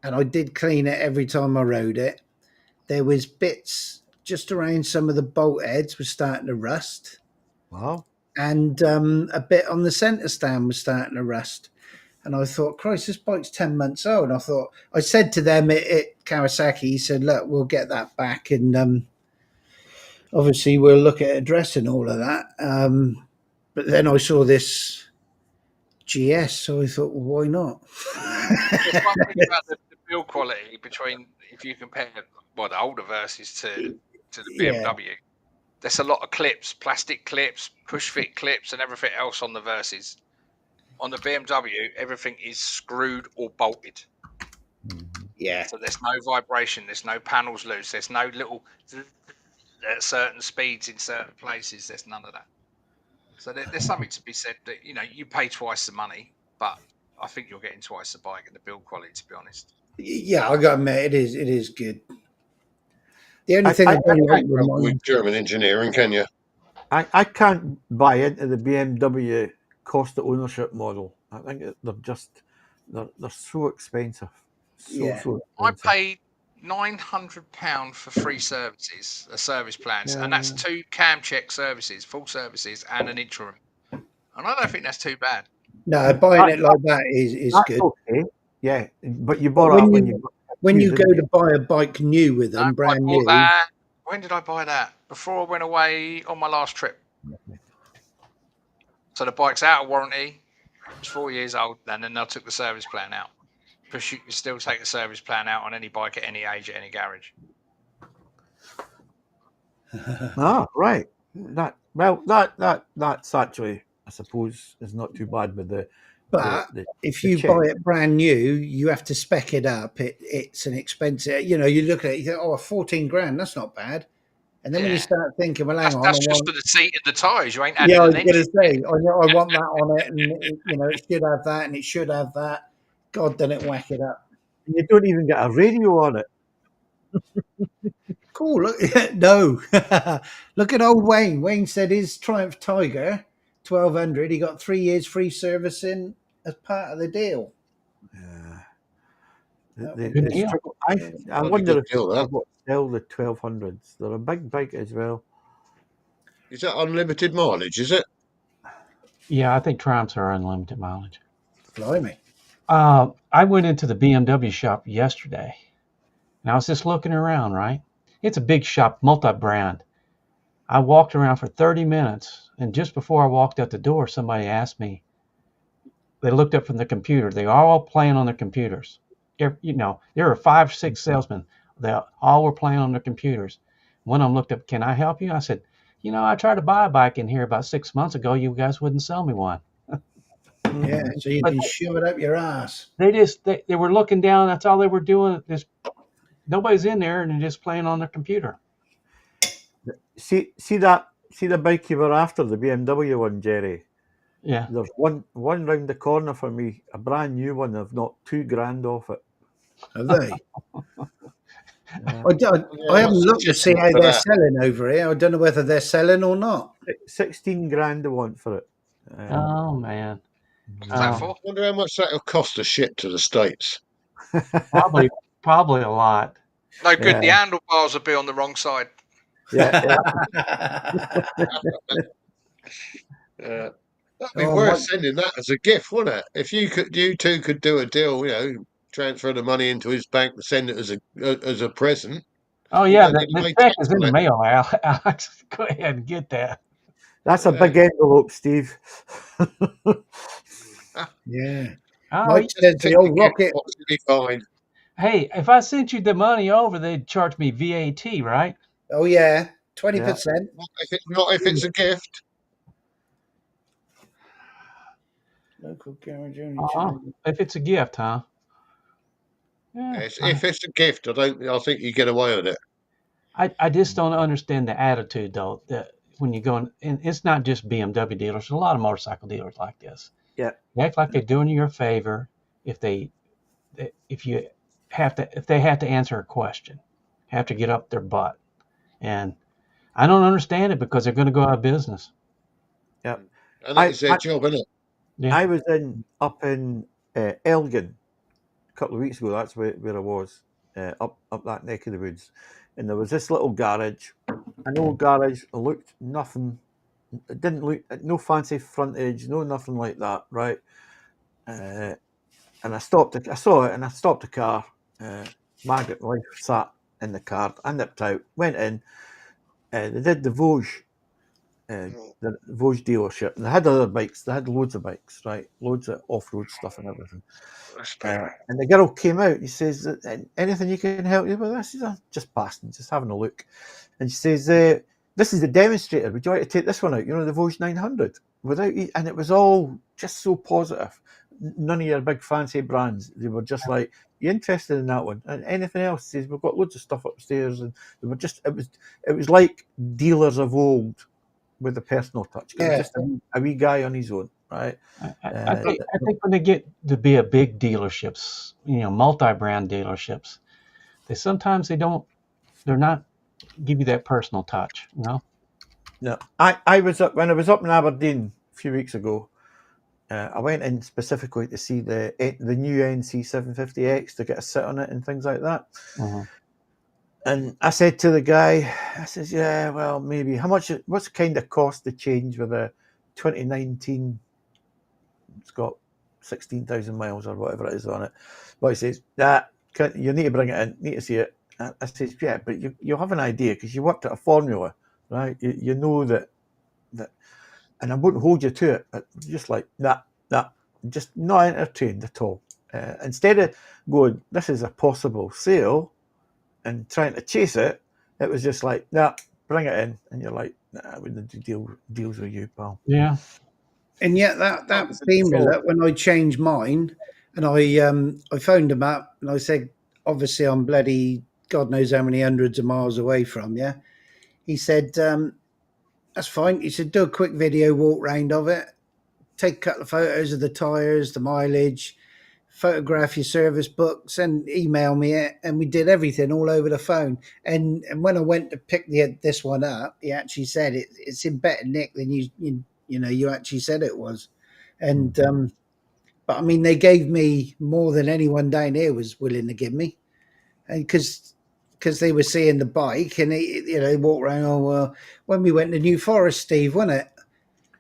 and I did clean it every time I rode it. There was bits just around some of the bolt heads was starting to rust. Wow. And a bit on the centre stand was starting to rust. And I thought, Christ, this bike's 10 months old. And I said to them at Kawasaki, he said, "Look, we'll get that back. And obviously we'll look at addressing all of that." But then I saw this GS, so I thought, well, why not? There's one thing about the build quality between, if you compare the older versions to the Yeah. BMW, there's a lot of clips, plastic clips, push fit clips, and everything else on the verses. On the BMW, everything is screwed or bolted. Yeah. So there's no vibration, there's no panels loose, there's no little at certain speeds in certain places. There's none of that. So there's something to be said that, you know, you pay twice the money, but I think you're getting twice the bike and the build quality, to be honest. Yeah, I got to admit, it is good. The only I- thing I I- don't like Can't with go with mine, German engineering, can you? I can't buy into the BMW cost of ownership model. I think they're so expensive. Yeah. So I expensive. paid £900 for 3 services, service plans, and that's Yeah. 2 cam check services, full services, and an interim. And I don't think that's too bad. No, buying it like that is That's good. okay. Yeah, but you But bought that when you got when you used, go didn't to buy a bike new with them, I brand bought new, that. When did I buy that? Before I went away on my last trip. So the bike's out of warranty. It's 4 years old, and then I took the service plan out. Because you can still take the service plan out on any bike at any age at any garage. right. That's actually, I suppose, is not too bad with the. but the if the you check. buy it brand new, you have to spec it up. It's an expensive. You know, you look at it, you think, oh, 14 grand, that's not bad. And then when you Yeah. start thinking, well, hang on, That's I just want, for the seat and the tyres. You ain't yeah, added I was an going to engine. say, I want that on it, and you know, it should have that, and it should have that. God, then it whack it up. And you don't even get a radio on it. Cool. Look, no, look at old Wayne. Wayne said his Triumph Tiger 1200. He got 3 years free servicing as part of the deal. Yeah. Good deal. I Bloody wonder good if deal, that. people sell the 1200s. They're a big bike as well. Is that unlimited mileage, is it? Yeah, I think Triumphs are unlimited mileage. Blimey. I went into the BMW shop yesterday, and I was just looking around, right? It's a big shop, multi-brand. I walked around for 30 minutes, and just before I walked out the door, somebody asked me, they looked up from the computer. They are all playing on their computers. You know, there were 5 or 6 salesmen. They all were playing on their computers. One of them looked up, can I help you? I said, you know, I tried to buy a bike in here about 6 months ago. You guys wouldn't sell me one. Yeah, so you But can shove it up your ass. they were looking down. That's all they were doing. Nobody's in there, and they're just playing on their computer. See the bike you were after, the BMW one, Jerry. Yeah. There's one round the corner for me, a brand new one. I've knocked $2,000 off it. Have they? Yeah. I haven't looked to see how for they're that? selling over here. I don't know whether they're selling or not. 16,000 I want for it. Oh man. What's that for? I wonder how much that'll cost to ship to the States. Probably a lot. No good. Yeah. The handlebars would be on the wrong side. Yeah. That'd be Oh, worth sending that as a gift, wouldn't it? If you two could do a deal, you know, transfer the money into his bank and send it as a present. Oh You yeah, don't need to the pay check tax is in on the it. mail, Alex. Go ahead and get that. That's a big envelope, Steve. yeah. Oh, Mike says the old rocket. Box will be fine. hey, if I sent you the money over, they'd charge me VAT, right? Oh yeah, 20%. Not if it's a gift. Local garage only. If it's a gift, huh? Yeah. If it's a gift, I think you get away with it. I just don't understand the attitude though. That when you go in, and it's not just BMW dealers. There's a lot of motorcycle dealers like this. Yeah. They act like they're doing you a favor if they have to answer a question, have to get up their butt, and I don't understand it because they're going to go out of business. Yeah. And that is their job, isn't it? Yeah. I was up in Elgin a couple of weeks ago. That's where I was, up that neck of the woods, and there was this little garage, an old garage. It looked nothing. It didn't look no fancy frontage, no nothing like that, right? And I stopped. I saw it, and I stopped the car. Margaret, my wife, sat in the car. I nipped out, went in. They did the Vosges the Tojj dealership, and they had other bikes. They had loads of bikes, right? Loads of off-road stuff and everything. And the girl came out. He says, "Anything you can help you with?" I said, "I'm just passing, just having a look." And she says, "This is the demonstrator. Would you like to take this one out? You know, the Tojj 900." And it was all just so positive. None of your big fancy brands. They were just like, "You interested in that one?" And anything else? He says, "We've got loads of stuff upstairs." And they were just, it was like dealers of old with the personal touch. It was just a wee guy on his own, right? I think when they get to be a big dealerships, multi-brand dealerships, they're not give you that personal touch, No, I was up when I was up in Aberdeen a few weeks ago. I went in specifically to see the new NC 750X to get a sit on it and things like that. Mm-hmm. And I said to the guy, I says, "Yeah, well, maybe what's the kind of cost to change with a 2019? It's got 16,000 miles or whatever it is on it." But he says, you need to bring it in, need to see it. I says, "Yeah, but you'll have an idea because you worked at a formula, right? You know that, and I wouldn't hold you to it. Just like that, just not entertained at all. Instead of going, this is a possible sale, and trying to chase it, it was just like, bring it in." And you're like, "Nah, I wouldn't do deals with you, pal." Yeah. And yet that Steamroller, when I changed mine, and I phoned him up and I said, obviously I'm bloody God knows how many hundreds of miles away from you. He said, that's fine. He said, do a quick video walk round of it, take a couple of photos of the tyres, the mileage, photograph your service books, and email me it. And we did everything all over the phone. And when I went to pick this one up, he actually said it's in better nick than you actually said it was. And but I mean, they gave me more than anyone down here was willing to give me, and because they were seeing the bike and they walk around. Oh well, when we went to New Forest, Steve, wasn't it?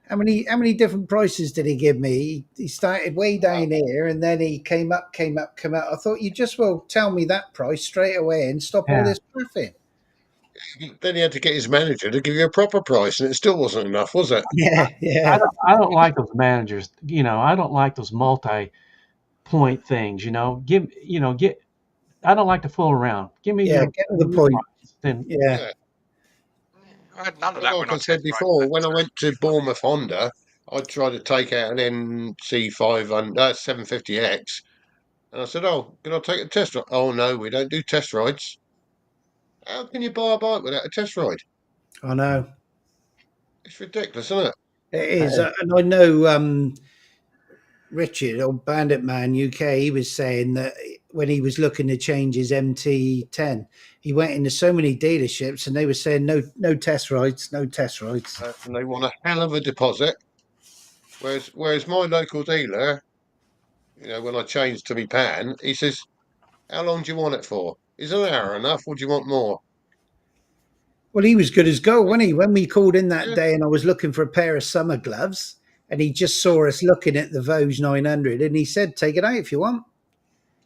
How many different prices did he give me? He started way down here and then he came up. I thought you just will tell me that price straight away and stop all this faffing. Then he had to get his manager to give you a proper price, and it still wasn't enough, was it? Yeah. I don't like those managers. I don't like those multi-point things. I don't like to fool around. Give me Get to the point. price. Then Yeah. I had none of that Like when I I said test before, when I went to Bournemouth Honda, I tried to take out an NC 500, 750X, and I said, "Oh, can I take a test ride?" "Oh no, we don't do test rides." How can you buy a bike without a test ride? I know It's ridiculous, isn't it? it is, and I know Richard or Bandit Man UK. He was saying that when he was looking to change his MT10, he went into so many dealerships and they were saying no test rides, no test rides. And they want a hell of a deposit. Whereas my local dealer, when I changed to me pan, he says, "How long do you want it for? Is an hour enough, or do you want more?" Well, he was good as gold, wasn't he? When we called in that Yeah, day and I was looking for a pair of summer gloves and he just saw us looking at the Tojj 900 and he said, take it out if you want.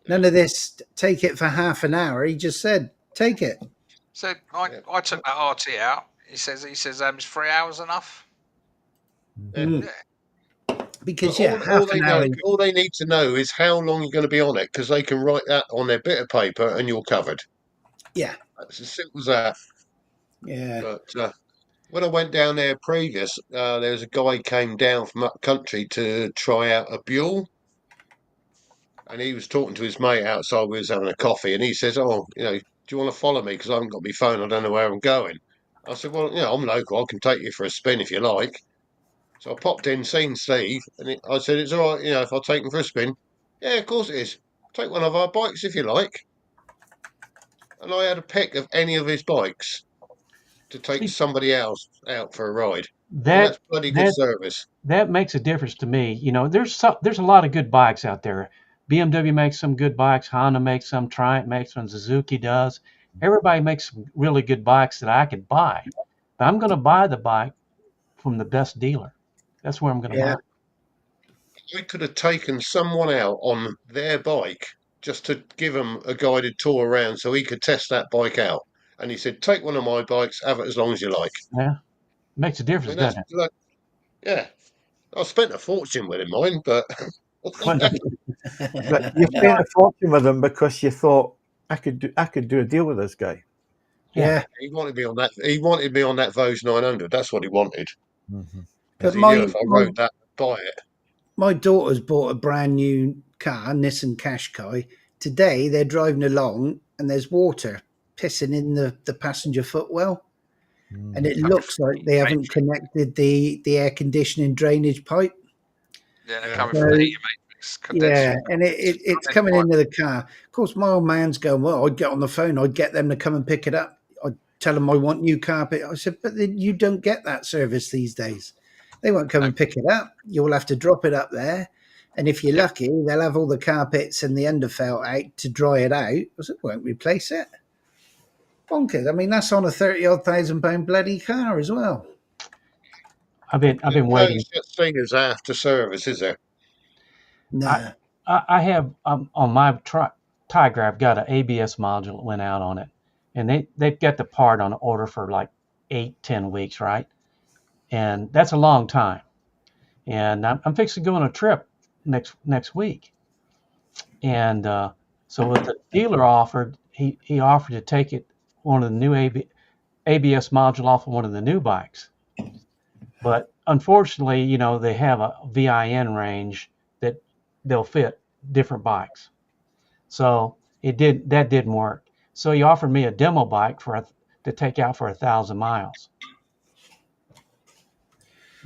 None of this, take it for half an hour. He just said, take it. So I took that RT out. He says is 3 hours enough? Mm. Because But half an hour. all they need to know is how long you're going to be on it, because they can write that on their bit of paper and you're covered. Yeah. It's as simple as that. Yeah. But when I went down there previous, there was a guy came down from up country to try out a Buell, and he was talking to his mate outside. We was having a coffee, and he says, "Oh, do you want to follow me? Because I haven't got my phone. I don't know where I'm going." I said, "Well, I'm local. I can take you for a spin if you like." So I popped in, seen Steve, and I said, "It's all right, if I take him for a spin." "Yeah, of course it is. Take one of our bikes if you like." And I had a pick of any of his bikes to take see somebody else out for a ride. I mean, that that's bloody good that service. that makes a difference to me. There's a lot of good bikes out there. BMW makes some good bikes. Honda makes some. Triumph makes some. Suzuki does. Everybody makes some really good bikes that I could buy. But I'm going to buy the bike from the best dealer. That's where I'm going to buy Yeah. it. I could have taken someone out on their bike just to give him a guided tour around so he could test that bike out. And he said, "Take one of my bikes, have it as long as you like." Yeah. Makes a I difference, mean, that's doesn't it? like, yeah. I spent a fortune with mine, but But you spent a fortune with him because you thought I could do a deal with this guy. Yeah. he wanted me on that. He wanted me on that Vosge 900. That's what he wanted Mm-hmm. because But he knew my if I my rode that, I'd buy it. my daughter's bought a brand new car, Nissan Qashqai. Today they're driving along and there's water pissing in the passenger footwell, and it Coming looks from like they the haven't matrix. connected the air conditioning drainage pipe. Yeah, they're Yeah. coming So from the heating matrix. yeah, and it's Condensed coming pipe. into the car. Of course, my old man's going, well, I'd get on the phone, I'd get them to come and pick it up. I'd tell them I want new carpet. I said, but then you don't get that service these days. They won't come No. and pick it up. You'll have to drop it up there. And if you're Yeah. lucky, they'll have all the carpets and the underfelt out to dry it out. I said, won't replace it. Bonkers. I mean, that's on a 30 odd £1,000 bloody car as well. I've been There's no waiting. such thing as after service, is there? I Nah. I have on my Tiger. I've got an ABS module that went out on it, and they've got the part on order for like 8-10 weeks, right? And that's a long time. And I'm fixing to go on a trip next week, and so what the dealer offered, he offered to take it one of the new ABS module off of one of the new bikes. But unfortunately, they have a VIN range that they'll fit different bikes. So that didn't work. So he offered me a demo bike to take out for 1,000 miles.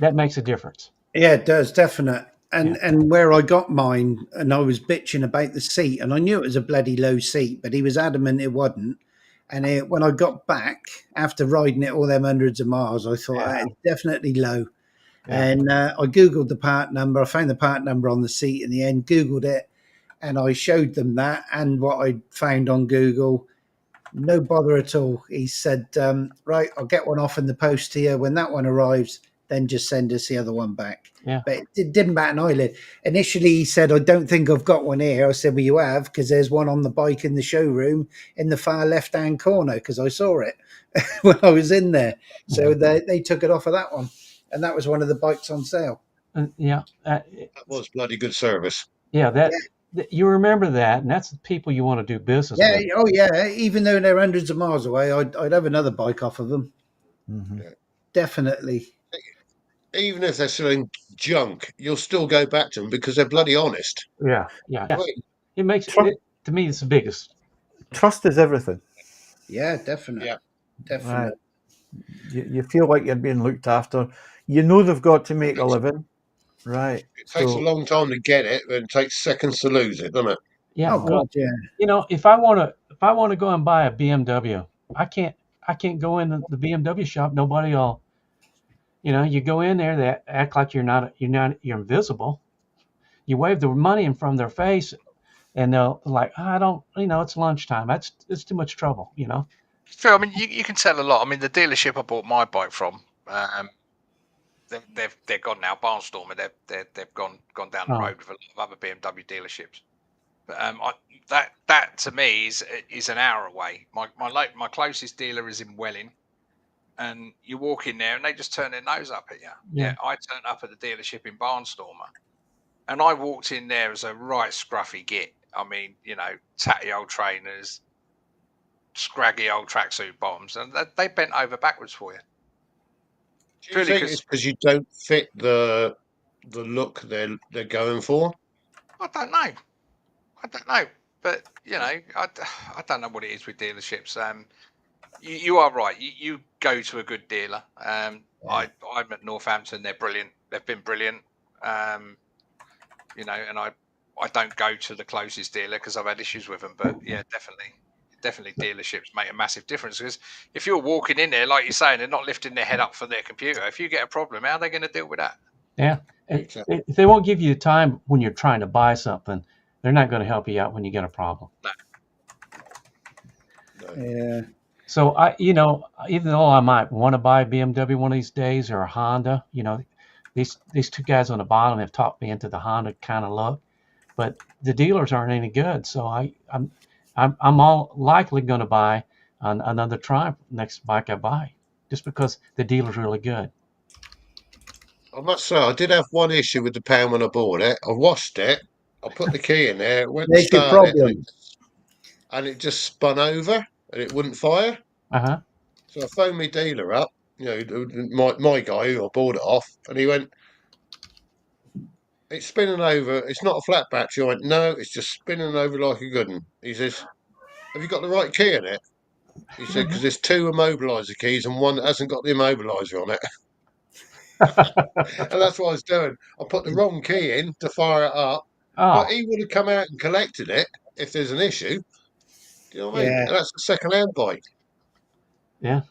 That makes a difference. Yeah, it does, definite. And Yeah. and where I got mine, and I was bitching about the seat, and I knew it was a bloody low seat, but he was adamant it wasn't. And when I got back after riding it all them hundreds of miles, I thought Yeah. that is definitely low. Yeah. And I googled the part number. I found the part number on the seat in the end. Googled it, and I showed them that and what I found on Google. No bother at all. He said, right, I'll get one off in the post here. When that one arrives, then just send us the other one back. Yeah. But it didn't bat an eyelid. Initially, he said, I don't think I've got one here. I said, well, you have, because there's one on the bike in the showroom in the far left-hand corner, because I saw it when I was in there. So they took it off of that one. And that was one of the bikes on sale. Yeah. That was bloody good service. Yeah. You remember that, and that's the people you want to do business Yeah. with. Oh, yeah. Even though they're hundreds of miles away, I'd have another bike off of them. Mm-hmm. Yeah. Definitely. Even if they're selling junk, you'll still go back to them because they're bloody honest. Yeah. Yeah. Wait, It makes Trust- it, to me, it's the biggest. Trust is everything. Yeah, definitely. Yeah. Definitely. Right. You feel like you're being looked after. You know they've got to make a living. Right. It takes a long time to get it, and it takes seconds to lose it, doesn't it? Yeah. Oh, Well, God, yeah. if I want to go and buy a BMW, I can't go in the BMW shop. Nobody will. You go in there, they act like you're invisible. You wave the money in from their face, and they'll like, I don't, it's lunchtime. It's too much trouble. Phil, I mean, you can tell a lot. I mean, the dealership I bought my bike from, they're gone now. Barnstormer, they've gone down the road with a lot of other BMW dealerships. But that to me is an hour away. My closest dealer is in Welling, and you walk in there and they just turn their nose up at you. Yeah. I turned up at the dealership in Barnstormer, and I walked in there as a right scruffy git. I mean, tatty old trainers, scraggy old tracksuit bottoms, and they bent over backwards for you. Do you Purely think 'cause- it's because you don't fit the look they're going for? I don't know, but I don't know what it is with dealerships. You are right. You go to a good dealer. I'm at Northampton. They're brilliant. They've been brilliant. And I don't go to the closest dealer because I've had issues with them. But yeah, definitely dealerships make a massive difference, because if you're walking in there, like you're saying, they're not lifting their head up from their computer. If you get a problem, how are they going to deal with that? Yeah. Exactly. If they won't give you the time when you're trying to buy something, they're not going to help you out when you get a problem. No. Yeah. So even though I might want to buy a BMW one of these days, or a Honda, these two guys on the bottom have talked me into the Honda kind of look, but the dealers aren't any good. So I'm all likely going to buy another Triumph next bike I buy, just because the dealer's really good. I must say, I did have one issue with the pan when I bought it. I washed it. I put the key in there, went to There's your start it, problem. and it just spun over and it wouldn't fire. Uh-huh. So I phoned my dealer up, my guy who I bought it off, and he went, "It's spinning over. It's not a flat battery." I went, "No, it's just spinning over like a good one." He says, "Have you got the right key in it?" He said, "Because there's two immobiliser keys and one that hasn't got the immobiliser on it." And that's what I was doing. I put the wrong key in to fire it up, Oh, but he would have come out and collected it if there's an issue. Do you know what I mean? Yeah. And that's a second-hand bike. yeah.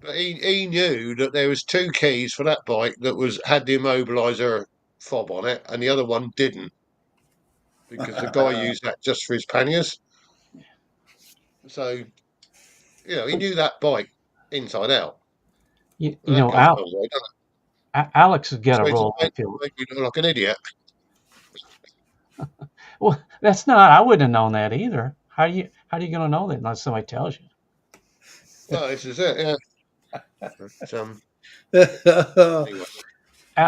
But he knew that there was two keys for that bike that had the immobiliser fob on it, and the other one didn't, because the guy used that just for his panniers. So he knew that bike inside out. You And that know, goes a long way, doesn't Alex has it? got a So to Royal Enfield. make me look like an idiot. Well, that's not. I wouldn't have known that either. How are you going to know that unless somebody tells you? Well, this is it, yeah. But, anyway.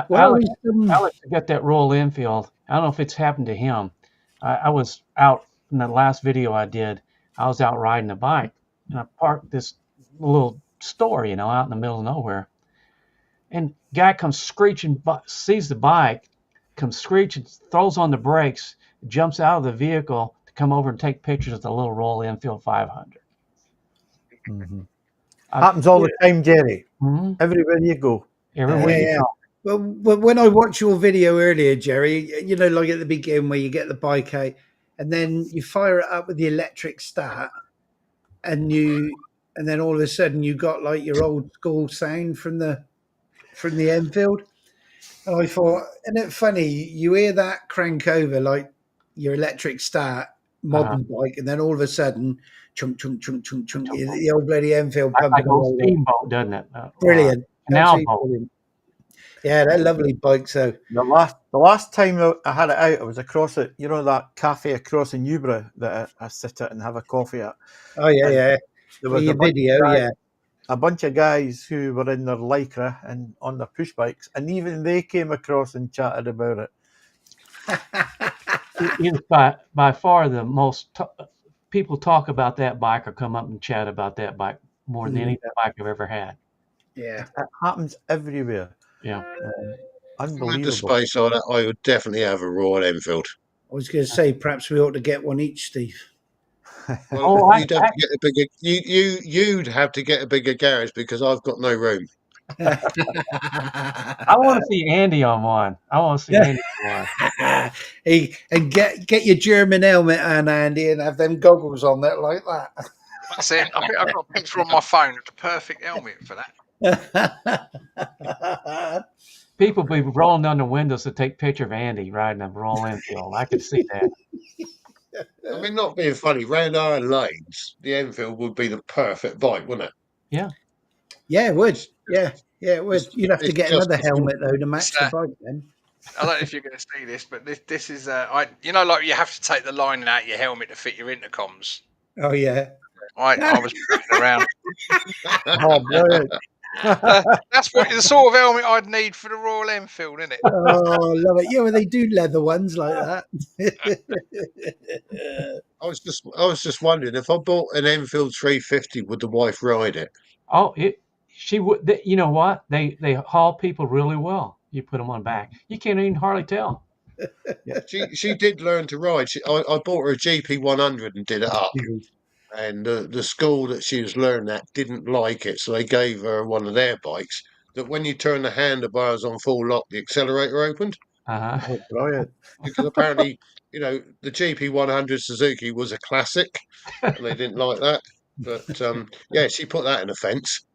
Well, Alex got that Royal Enfield. I don't know if it's happened to him. I was out in the last video I did. I was out riding a bike, and I parked this little store, out in the middle of nowhere. And guy comes screeching, sees the bike, comes screeching, throws on the brakes, jumps out of the vehicle to come over and take pictures of the little Royal Enfield 500. Mm-hmm. Happens all the time, Jerry. Mm-hmm. Everywhere you go. Everywhere you go. Well, when I watched your video earlier, Jerry, like at the beginning where you get the bike out and then you fire it up with the electric start and then all of a sudden you got like your old school sound from the Enfield. And I thought, isn't it funny? You hear that crank over like your electric start modern bike, and then all of a sudden, chunk, chunk, chunk, chunk, chunk, the old bloody Enfield pumping Like old away. steamboat, doesn't it? Brilliant. Canal Absolutely boat. brilliant. Yeah, they're lovely bikes. So the last time I had it out, I was across it. That cafe across in Newbury that I sit at and have a coffee at. Oh yeah, and yeah. There was your video, a bunch of guys who were in their Lycra and on their push bikes, and even they came across and chatted about it. It is by far the most people talk about that bike or come up and chat about that bike more than any bike I've ever had. Yeah, it happens everywhere. Yeah, unbelievable. With the space on it, I would definitely have a Royal Enfield. I was going to say perhaps we ought to get one each, Steve. Well, you'd have to get a bigger. You'd have to get a bigger garage because I've got no room. I want to see Andy on one. And get your German helmet on, Andy, and have them goggles on that like that. That's it. I think I've got a picture on my phone of the perfect helmet for that. People be rolling down the windows to take a picture of Andy riding a Royal Enfield. I could see that. I mean, not being funny, round our lanes, the Enfield would be the perfect bike, wouldn't it? Yeah. Yeah, it would. Yeah, it would. You'd have to get another helmet though to match the bike then. I don't know if you're going to see this, but this is like you have to take the lining out of your helmet to fit your intercoms. Oh yeah. I was putting around. Oh, brilliant. That's the sort of helmet I'd need for the Royal Enfield, isn't it? Oh, love it. Yeah, well, they do leather ones like that. I was just wondering if I bought an Enfield 350, would the wife ride it? Oh, she would. You know what? They haul people really well. You put them on back, you can't even hardly tell. She did learn to ride. I bought her a GP 100 and did it up. And the school that she was learning at didn't like it, so they gave her one of their bikes that when you turn the handlebars on full lock, the accelerator opened. Uh-huh. Oh, brilliant. Because apparently, the GP 100 Suzuki was a classic, and they didn't like that. But yeah, she put that in a fence.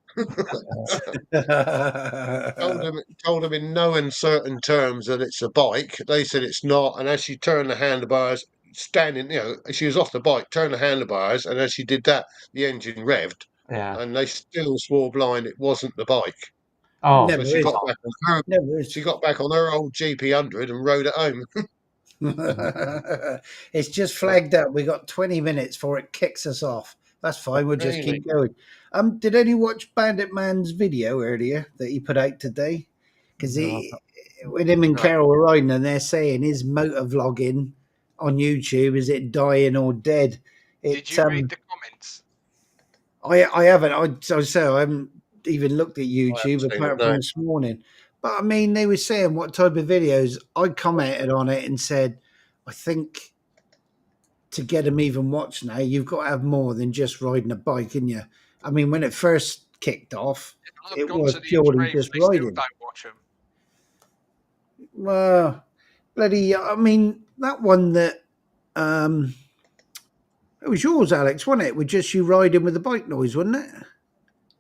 told them in no uncertain terms that it's a bike. They said it's not, and as she turned the handlebars, standing, she was off the bike, turned the handlebars, and as she did that, the engine revved. Yeah. And they still swore blind it wasn't the bike. Oh, so she got back on her old GP 100 and rode it home. It's just flagged up. We got 20 minutes before it kicks us off. That's fine. We'll just keep going. Did anyone watch Bandit Man's video earlier that he put out today? because No. with him and Right. Carol were riding, and they're saying his motovlogging on YouTube is it dying or dead. Did you read the comments? I haven't. I haven't even looked at I YouTube haven't seen apart it, from no. this morning. But I mean, they were saying what type of videos. I commented on it and said, I think to get them even watched now, you've got to have more than just riding a bike, in you. I mean, when it first kicked off, I've it gone was to the purely extremes. just They still riding. don't watch them. Well, bloody, I mean, that one that it was yours, Alex, wasn't it? With just you riding with the bike noise, wasn't it?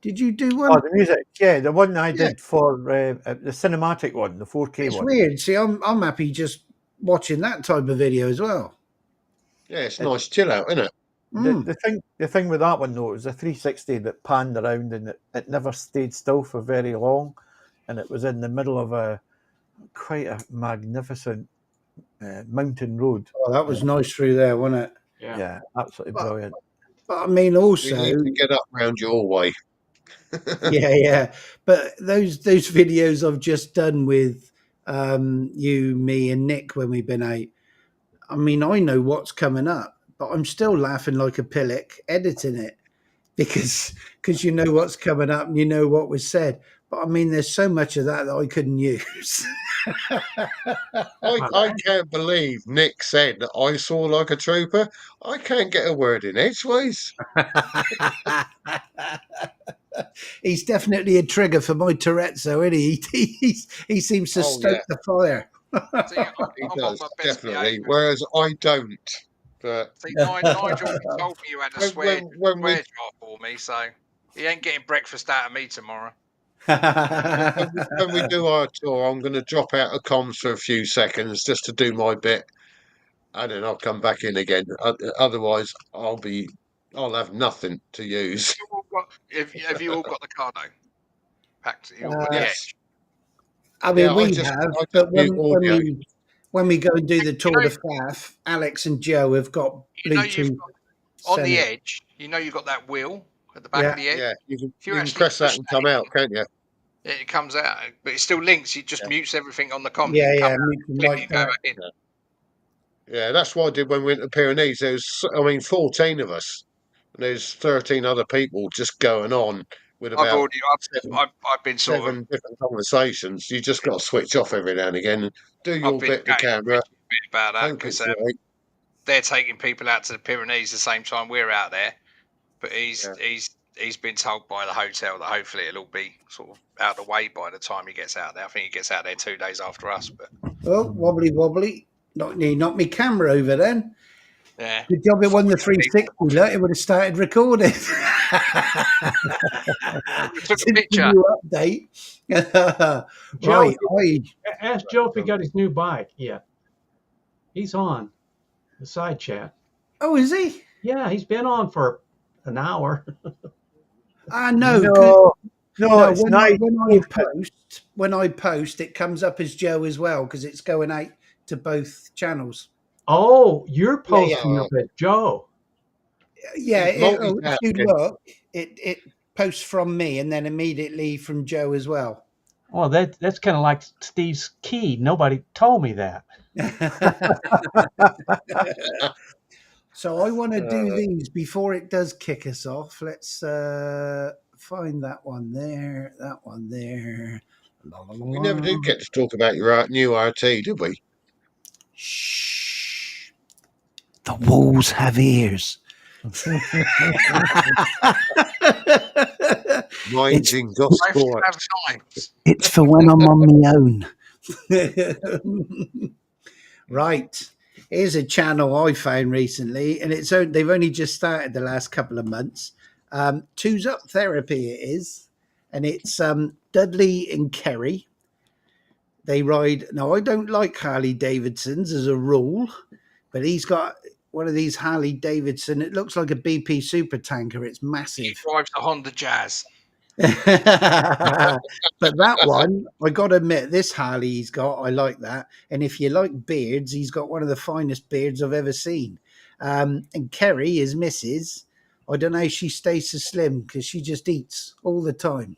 Did you do one? Oh, the music. Yeah, the one I Yeah. did for the cinematic one, the 4K It's one. weird. See, I'm happy just watching that type of video as well. Yeah, it's nice chill out, isn't it? The thing with that one though, it was a 360 that panned around and it never stayed still for very long, and it was in the middle of quite a magnificent mountain road. Oh, that was nice through there, wasn't it? Yeah, absolutely But- brilliant. But I mean, We also, need to get up round your way. yeah. But those videos I've just done with you, me, and Nick when we've been out. I mean, I know what's coming up, but I'm still laughing like a pillock editing it because you know what's coming up and you know what was said. But I mean, there's so much of that I couldn't use. I can't believe Nick said that I saw like a trooper. I can't get a word in edgeways. He's definitely a trigger for my Tourette's, though, isn't he? He seems to Oh, stoke yeah. the fire. See, I'm He on does, my best definitely. behaviour. Whereas I don't. But See, Nigel told me you had a swear when we jar for me, so he ain't getting breakfast out of me tomorrow. when we do our tour, I'm going to drop out of comms for a few seconds just to do my bit, and then I'll come back in again. Otherwise, I'll have nothing to use. Have you all got the car though? Packed. You all got the Yes. edge. I mean, Yeah, we I have, just but mute audio. when we go and do the You Tour know- de Faf, Alex and Joe have got You know you've Bluetooth. got, on the Senate. edge, you know you've got that wheel at the back of the edge. Yeah, If you you can actually press that push and come that out, can't you? It comes out, but it still links. It just Yeah. mutes everything on the comms. Yeah, you can yeah, come out, mute them click, like you go that. back in. Yeah, that's what I did when we went to the Pyrenees. There was, 14 of us, and there's 13 other people just going on with about I've been sort of, seven different conversations. You just got to switch off every now and again and do your I've been bit to chatting camera. a bit about that Hope because it's right. they're taking people out to the Pyrenees the same time we're out there. But he's been told by the hotel that hopefully it'll all be sort of out of the way by the time he gets out there. I think he gets out there 2 days after us. But Oh, wobbly wobbly. Knocked me camera over then. yeah, Good job it won the 360. Look, it would have started recording. we took a Since picture. the new update. Joe, Right. ask Joe if he got his new bike yet. He's on the side chat. Oh, is he? Yeah, he's been on for an hour. No. No, it's nice. When I post, it comes up as Joe as well because it's going out to both channels. Oh, you're posting yeah. up at Joe. Yeah, He's if you multitasking. look, it posts from me and then immediately from Joe as well. Well, that's kind of like Steve's key. Nobody told me that. So I want to do these before it does kick us off. Let's find that one there, that one there. La, la, la, We never la. did get to talk about your new RT, did we? Shh. The walls have ears. Mine's in Gosport. Have times. It's for when I'm on my own. Right. Here's a channel I found recently, and they've only just started the last couple of months. Two's Up Therapy it is, and it's Dudley and Kerry. They ride. Now, I don't like Harley Davidsons as a rule, but he's got one of these Harley Davidson. It looks like a BP super tanker. It's He massive. drives a Honda Jazz. But that one, I got to admit, this Harley he's got, I like that. And if you like beards, he's got one of the finest beards I've ever seen. And Kerry, his missus, I don't know how she stays so slim because she just eats all the time.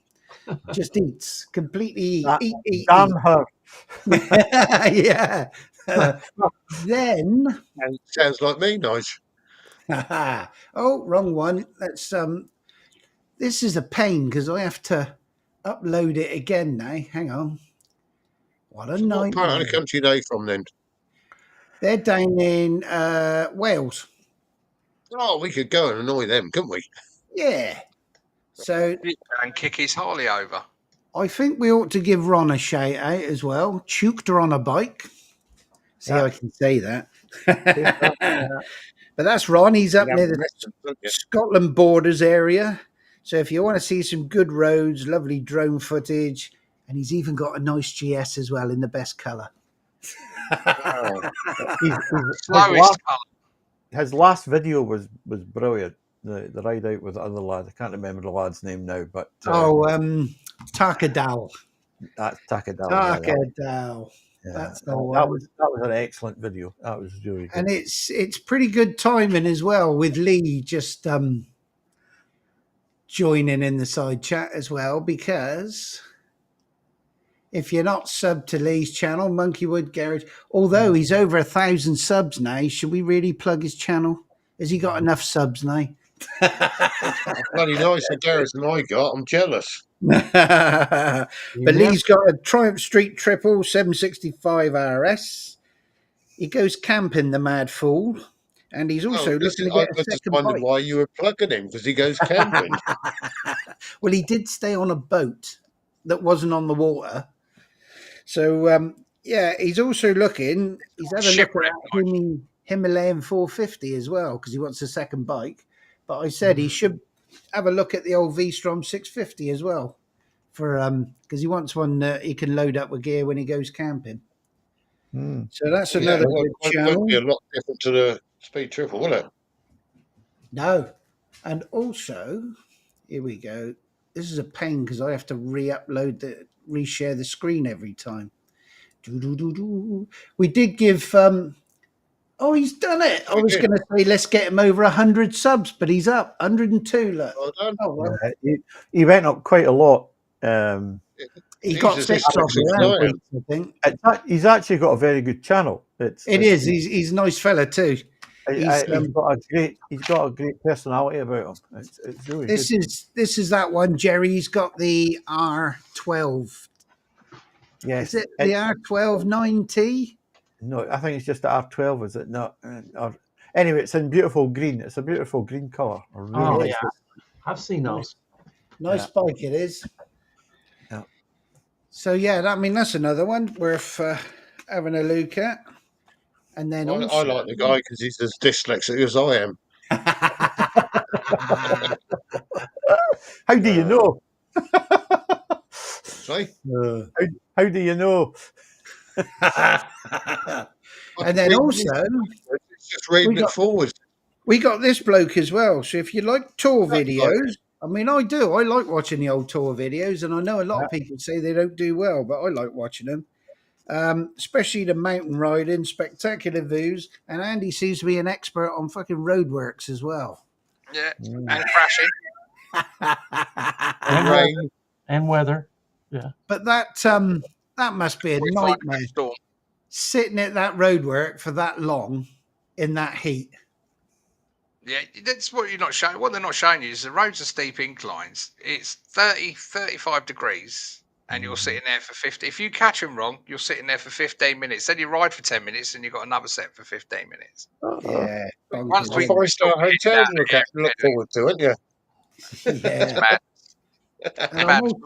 Just eats, completely eat. Damn her. Yeah. Then, And sounds like me, Nige. oh, wrong one. Let's this is a pain because I have to upload it again now. Hang on. What a So what part of nightmare. the country are they from then? They're down in Wales. Oh, we could go and annoy them, couldn't we? Yeah. So And kick his Harley over. I think we ought to give Ron a shout out as well. Chuked on a bike. See, Yeah. I can say that. Yeah. But that's Ron. He's up You'd near have the messed them, wouldn't you? Scotland borders area. So if you want to see some good roads, lovely drone footage, and he's even got a nice GS as well in the best colour. Wow. Slowest colour. His last video was brilliant. The ride out with the other lad. I can't remember the lad's name now, but Takadal. that's Takadal. Takadal. Yeah, That's the that one. was an excellent video. That was really good. And it's pretty good timing as well with Lee just joining in the side chat as well, because if you're not subbed to Lee's channel, Monkeywood Garage, although he's over 1,000 subs now, should we really plug his channel? Has he got enough subs now? Bloody nicer garage than I got. I'm jealous. But Lee's got a Triumph Street Triple 765 RS. He goes camping, the mad fool, and he's also looking to I get a just second wondered bike. why you were plugging him, because he goes camping. Well, he did stay on a boat that wasn't on the water. So, yeah, he's also looking. He's had a look Shipwreck, at that Himalayan 450 as well, because he wants a second bike. But I said he should have a look at the old V-Strom 650 as well, for because he wants one that he can load up with gear when he goes camping. So that's another good It channel. won't be a lot different to the Speed Triple, will it? No. And also, here we go. This is a pain because I have to reshare the screen every time. We did give oh, he's done it. I was going to say let's get him over 100 subs, but he's up 102. Look. Well done. Oh well. He went up quite a lot. He got 6 off I think. He's actually got a very good channel. He's a nice fella too. He's got a great personality about him. It's really this good. This is that one, Jerry. He's got the R12. Yes. Is it the R12 9T? No, I think it's just the R12, is it not? Anyway, it's in beautiful green. It's a beautiful green colour. Really I've seen those. Nice bike it is. Yeah. So yeah, that's another one worth having a look at. And then I like the guy because he's as dyslexic as I am. How do you know? See? How do you know? And then also, it's just reading it forward. We got this bloke as well. So if you like tour videos, I do. I like watching the old tour videos, and I know a lot of people say they don't do well, but I like watching them. Especially the mountain riding, spectacular views, and Andy seems to be an expert on fucking roadworks as well. Yeah, and crashing. And rain. And weather. Yeah. But that must be a nightmare. Sitting at that roadwork for that long in that heat. Yeah, that's what you're not showing. What they're not showing you is the roads are steep inclines. It's 30, 35 degrees, and you're sitting there for 50. If you catch them wrong, you're sitting there for 15 minutes. Then you ride for 10 minutes, and you've got another set for 15 minutes. Yeah. Once we 5-star hotel look forward to it, yeah. Yeah. Mad.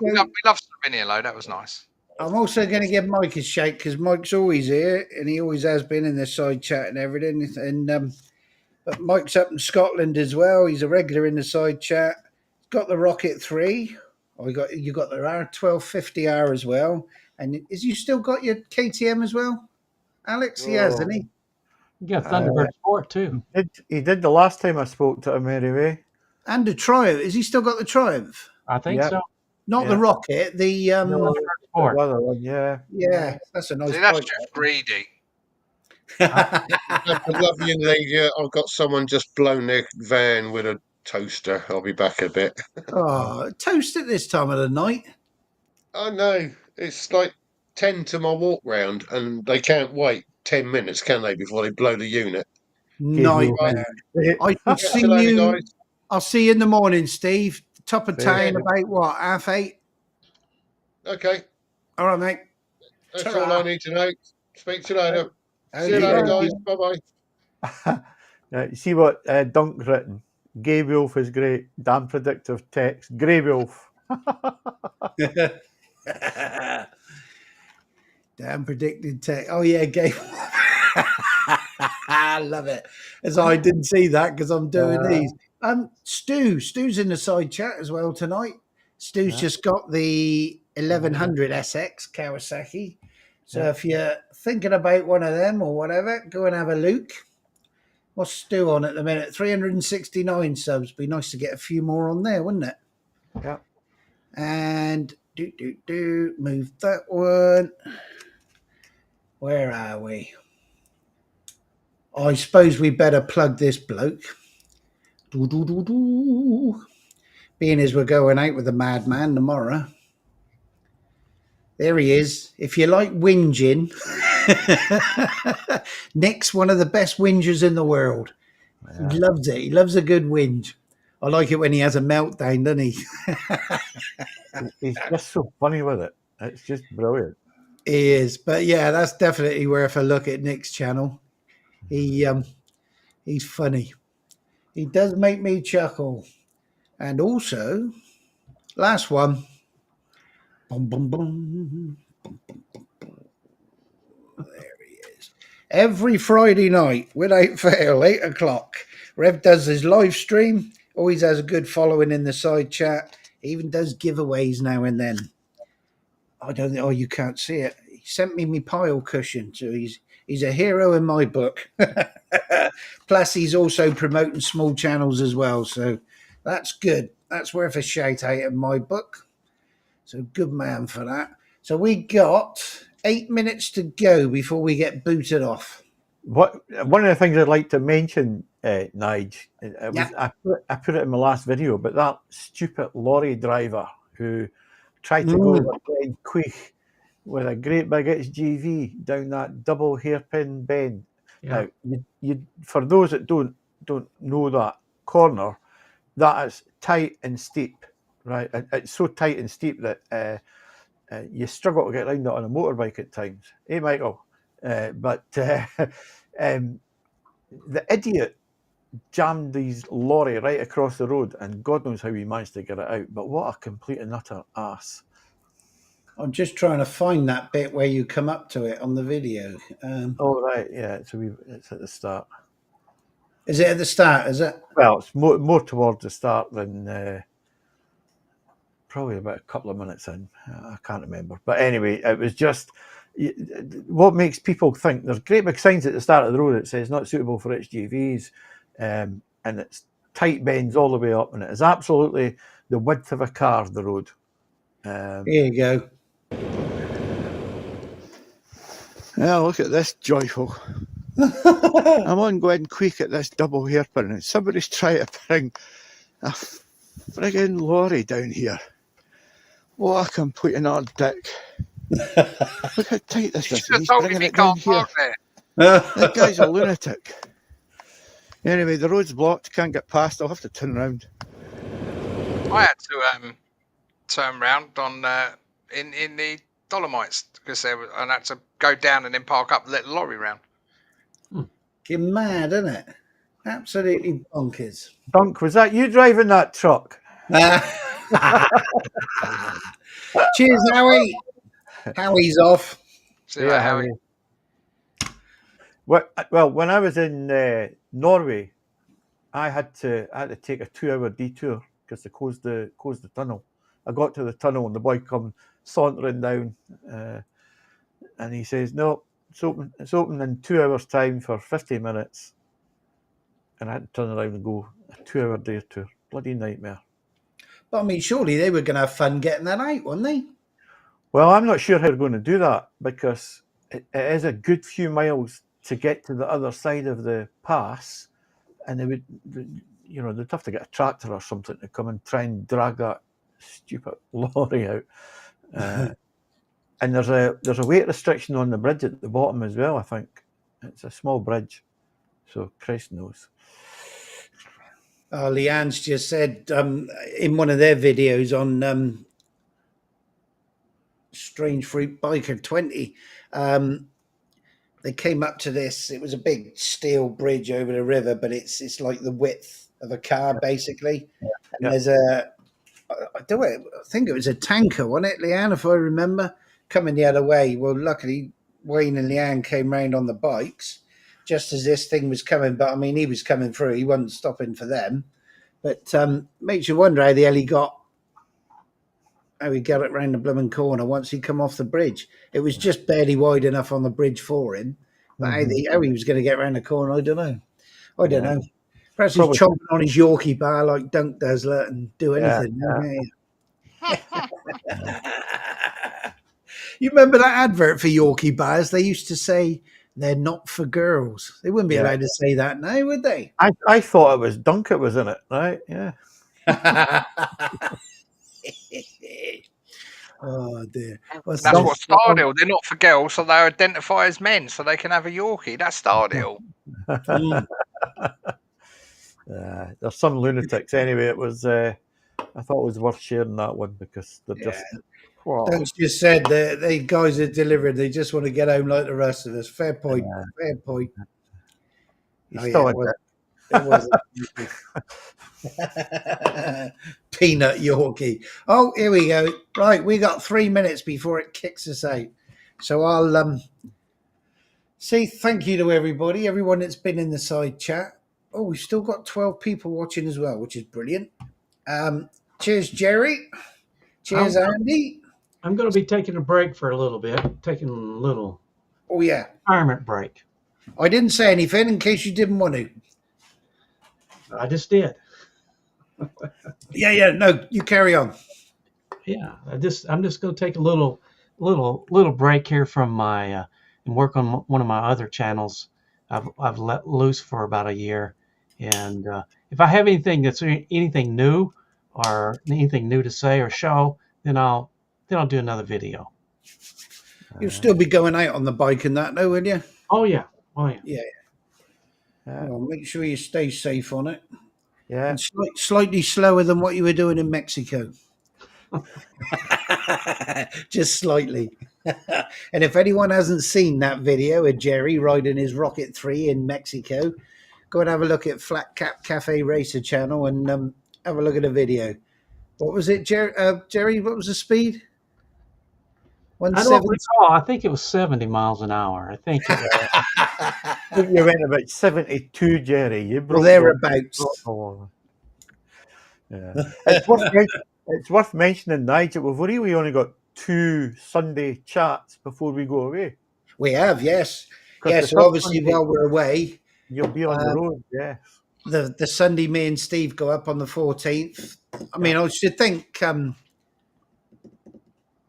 We love Slovenia, though. That was nice. I'm also going to give Mike a shake because Mike's always here, and he always has been in the side chat and everything. And but Mike's up in Scotland as well. He's a regular in the side chat. Got the Rocket 3. You got the R1250R as well. And is you still got your KTM as well, Alex? He has, hasn't he? You got Thunderbird Sport too. He did the last time I spoke to him anyway. And the Triumph. Has he still got the Triumph? I think so. Not the Rocket. The Sport. The other one, yeah. Yeah, that's a nice. See, that's just greedy. Love you, Lee. I've got someone just blown their van with a toaster. I'll be back a bit. Oh, toast at this time of the night. I know. It's like 10 to my walk round, and they can't wait 10 minutes, can they, before they blow the unit? Gave you Nightmare. away. I shall Catch see you later, you. guys. I'll see you in the morning, Steve. Top of Fair. town about what, 8:30? Okay, All right, mate. that's Ta-ra. all I need to know. Speak to you later. See you Okay, later, bye. guys. Bye-bye. You see what Dunk's written? Grey Wolf is great. Damn predictive text. Grey Wolf. Damn predicted tech. Oh yeah, game. I love it. As I didn't see that because I'm doing these. Stu's in the side chat as well tonight. Stu's Yeah. just got the 1100 SX Kawasaki. So Yeah. if you're thinking about one of them or whatever, go and have a look. What's Stu on at the minute? 369 subs. Be nice to get a few more on there, wouldn't it? Yeah. And move that one. Where are we? I suppose we better plug this bloke. Being as we're going out with the madman tomorrow. There he is. If you like whinging, Nick's one of the best whingers in the world. Yeah. He loves it. He loves a good whinge. I like it when he has a meltdown, doesn't he? He's just so funny with it. It's just brilliant. He is. But yeah, that's definitely worth a look at Nick's channel. He's funny. He does make me chuckle. And also, last one. Boom, boom, boom. There he is. Every Friday night, without fail, 8 o'clock, Rev does his live stream. Always has a good following in the side chat. He even does giveaways now and then. I don't know. Oh, you can't see it. He sent me my pile cushion, so he's a hero in my book. Plus, he's also promoting small channels as well, so that's good. That's worth a shout out in my book. So good man for that. So we got 8 minutes to go before we get booted off. One of the things I'd like to mention, Nige, I put it in my last video, but that stupid lorry driver who tried to go over Glen Queich with a great big HGV down that double hairpin bend. Yeah. Now, you for those that don't know that corner, that is tight and steep, right? It's so tight and steep that you struggle to get around it on a motorbike at times. Hey, Michael. But the idiot jammed his lorry right across the road, and God knows how he managed to get it out. But what a complete and utter ass. I'm just trying to find that bit where you come up to it on the video. Oh, right, yeah, it's at the start. Is it at the start, is it? Well, it's more towards the start than probably about a couple of minutes in. I can't remember. But anyway, it was just what makes people think there's great big signs at the start of the road that says not suitable for HGVs, and it's tight bends all the way up, and it is absolutely the width of a car, the road. Here you go. Now look at this joyful. I'm on Glen Queich at this double hairpin, and somebody's trying to bring a friggin' lorry down here. What a complete and utter dick. Look how tight this You is. should have He's told him bringing he it down can't here. park there. That guy's a lunatic. Anyway, the road's blocked, can't get past, I'll have to turn around. I had to turn round on in the Dolomites because I had to go down and then park up, let the lorry round. You're mad, isn't it? Absolutely bonkers. Dunk, was that you driving that truck? Cheers, Howie. Howie's off. See you later, Howie. Well, when I was in Norway, I had to take a 2-hour detour because they closed the tunnel. I got to the tunnel and the boy come sauntering down, and he says, "No, it's open in 2 hours' time for 50 minutes." And I had to turn around and go a 2-hour detour. Bloody nightmare. But I mean, surely they were going to have fun getting that out, weren't they? Well, I'm not sure how they're going to do that because it is a good few miles to get to the other side of the pass, and they'd have to get a tractor or something to come and try and drag that stupid lorry out. And there's a weight restriction on the bridge at the bottom as well, I think. It's a small bridge, so Christ knows. Leanne's just said in one of their videos on Strange Fruit Biker 20, they came up to this. It was a big steel bridge over the river, but it's like the width of a car, basically. And there's I think it was a tanker, wasn't it, Leanne, if I remember, coming the other way. Well, luckily, Wayne and Leanne came round on the bikes just as this thing was coming. But, I mean, he was coming through. He wasn't stopping for them. But makes you wonder how the hell he got it round the blooming corner once he come off the bridge. It was just barely wide enough on the bridge for him. But how he was going to get round the corner, I don't know. I don't know. Perhaps he's chomping on his Yorkie bar like Dunk does, and do anything. You remember that advert for Yorkie bars? They used to say they're not for girls. They wouldn't be allowed to say that now, would they? I thought it was Dunk that was in it, right? Yeah. Oh dear. That's what Stardeal. They're not for girls, so they identify as men, so they can have a Yorkie. That's Stardeal. There's some lunatics. Anyway, it was. I thought it was worth sharing that one because they're just. Wow. That's just said they guys are delivered. They just want to get home like the rest of us. Fair point. Fair point. It wasn't. Peanut Yorkie. Oh, here we go. Right, we got 3 minutes before it kicks us out. So I'll say thank you to everyone that's been in the side chat. Oh, we've still got 12 people watching as well, which is brilliant. Cheers, Jerry. Cheers, Andy. I'm going to be taking a break for a little bit, taking a little retirement break. I didn't say anything in case you didn't want to. I just did. No, you carry on. Yeah, I'm just going to take a little break here from my and work on one of my other channels. I've let loose for about a year, and if I have anything new or anything new to say or show, then I'll do another video. You'll still be going out on the bike and that, though, will you? Oh yeah. Yeah. Well, make sure you stay safe on it. Yeah. And slightly slower than what you were doing in Mexico. Just slightly. And if anyone hasn't seen that video of Jerry riding his Rocket 3 in Mexico, go and have a look at Flat Cap Cafe Racer channel and have a look at the video. What was it, Jerry? What was the speed? I don't recall. I think it was 70 miles an hour. I think it was. I think you went about 72, Jerry. You broke thereabouts. Yeah. It's worth mentioning, Nigel, we've really only got 2 Sunday chats before we go away. We have, yes. Yes, so obviously Sunday, while we're away, you'll be on the road, yes. The Sunday me and Steve go up on the 14th. I mean, I should think...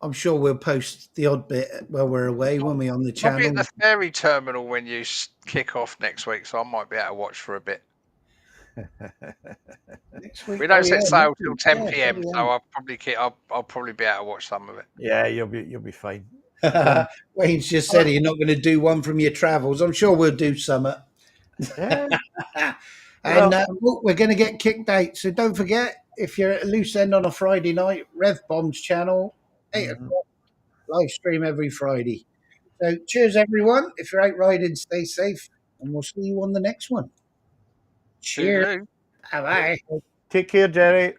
I'm sure we'll post the odd bit while we're away, won't we, on the channel? I'll be at the ferry terminal when you kick off next week, so I might be able to watch for a bit. Next week, we don't set sail till 10 p.m, so I'll probably be able to watch some of it. Yeah, you'll be fine. Wayne's just said you're not going to do one from your travels. I'm sure we'll do some. Yeah. And we're going to get kicked out, so don't forget, if you're at a loose end on a Friday night, Rev Bomb's channel, 8 o'clock, live stream every Friday. So cheers, everyone. If you're out riding, stay safe, and we'll see you on the next one. Cheers. Bye-bye. Take care, Jerry.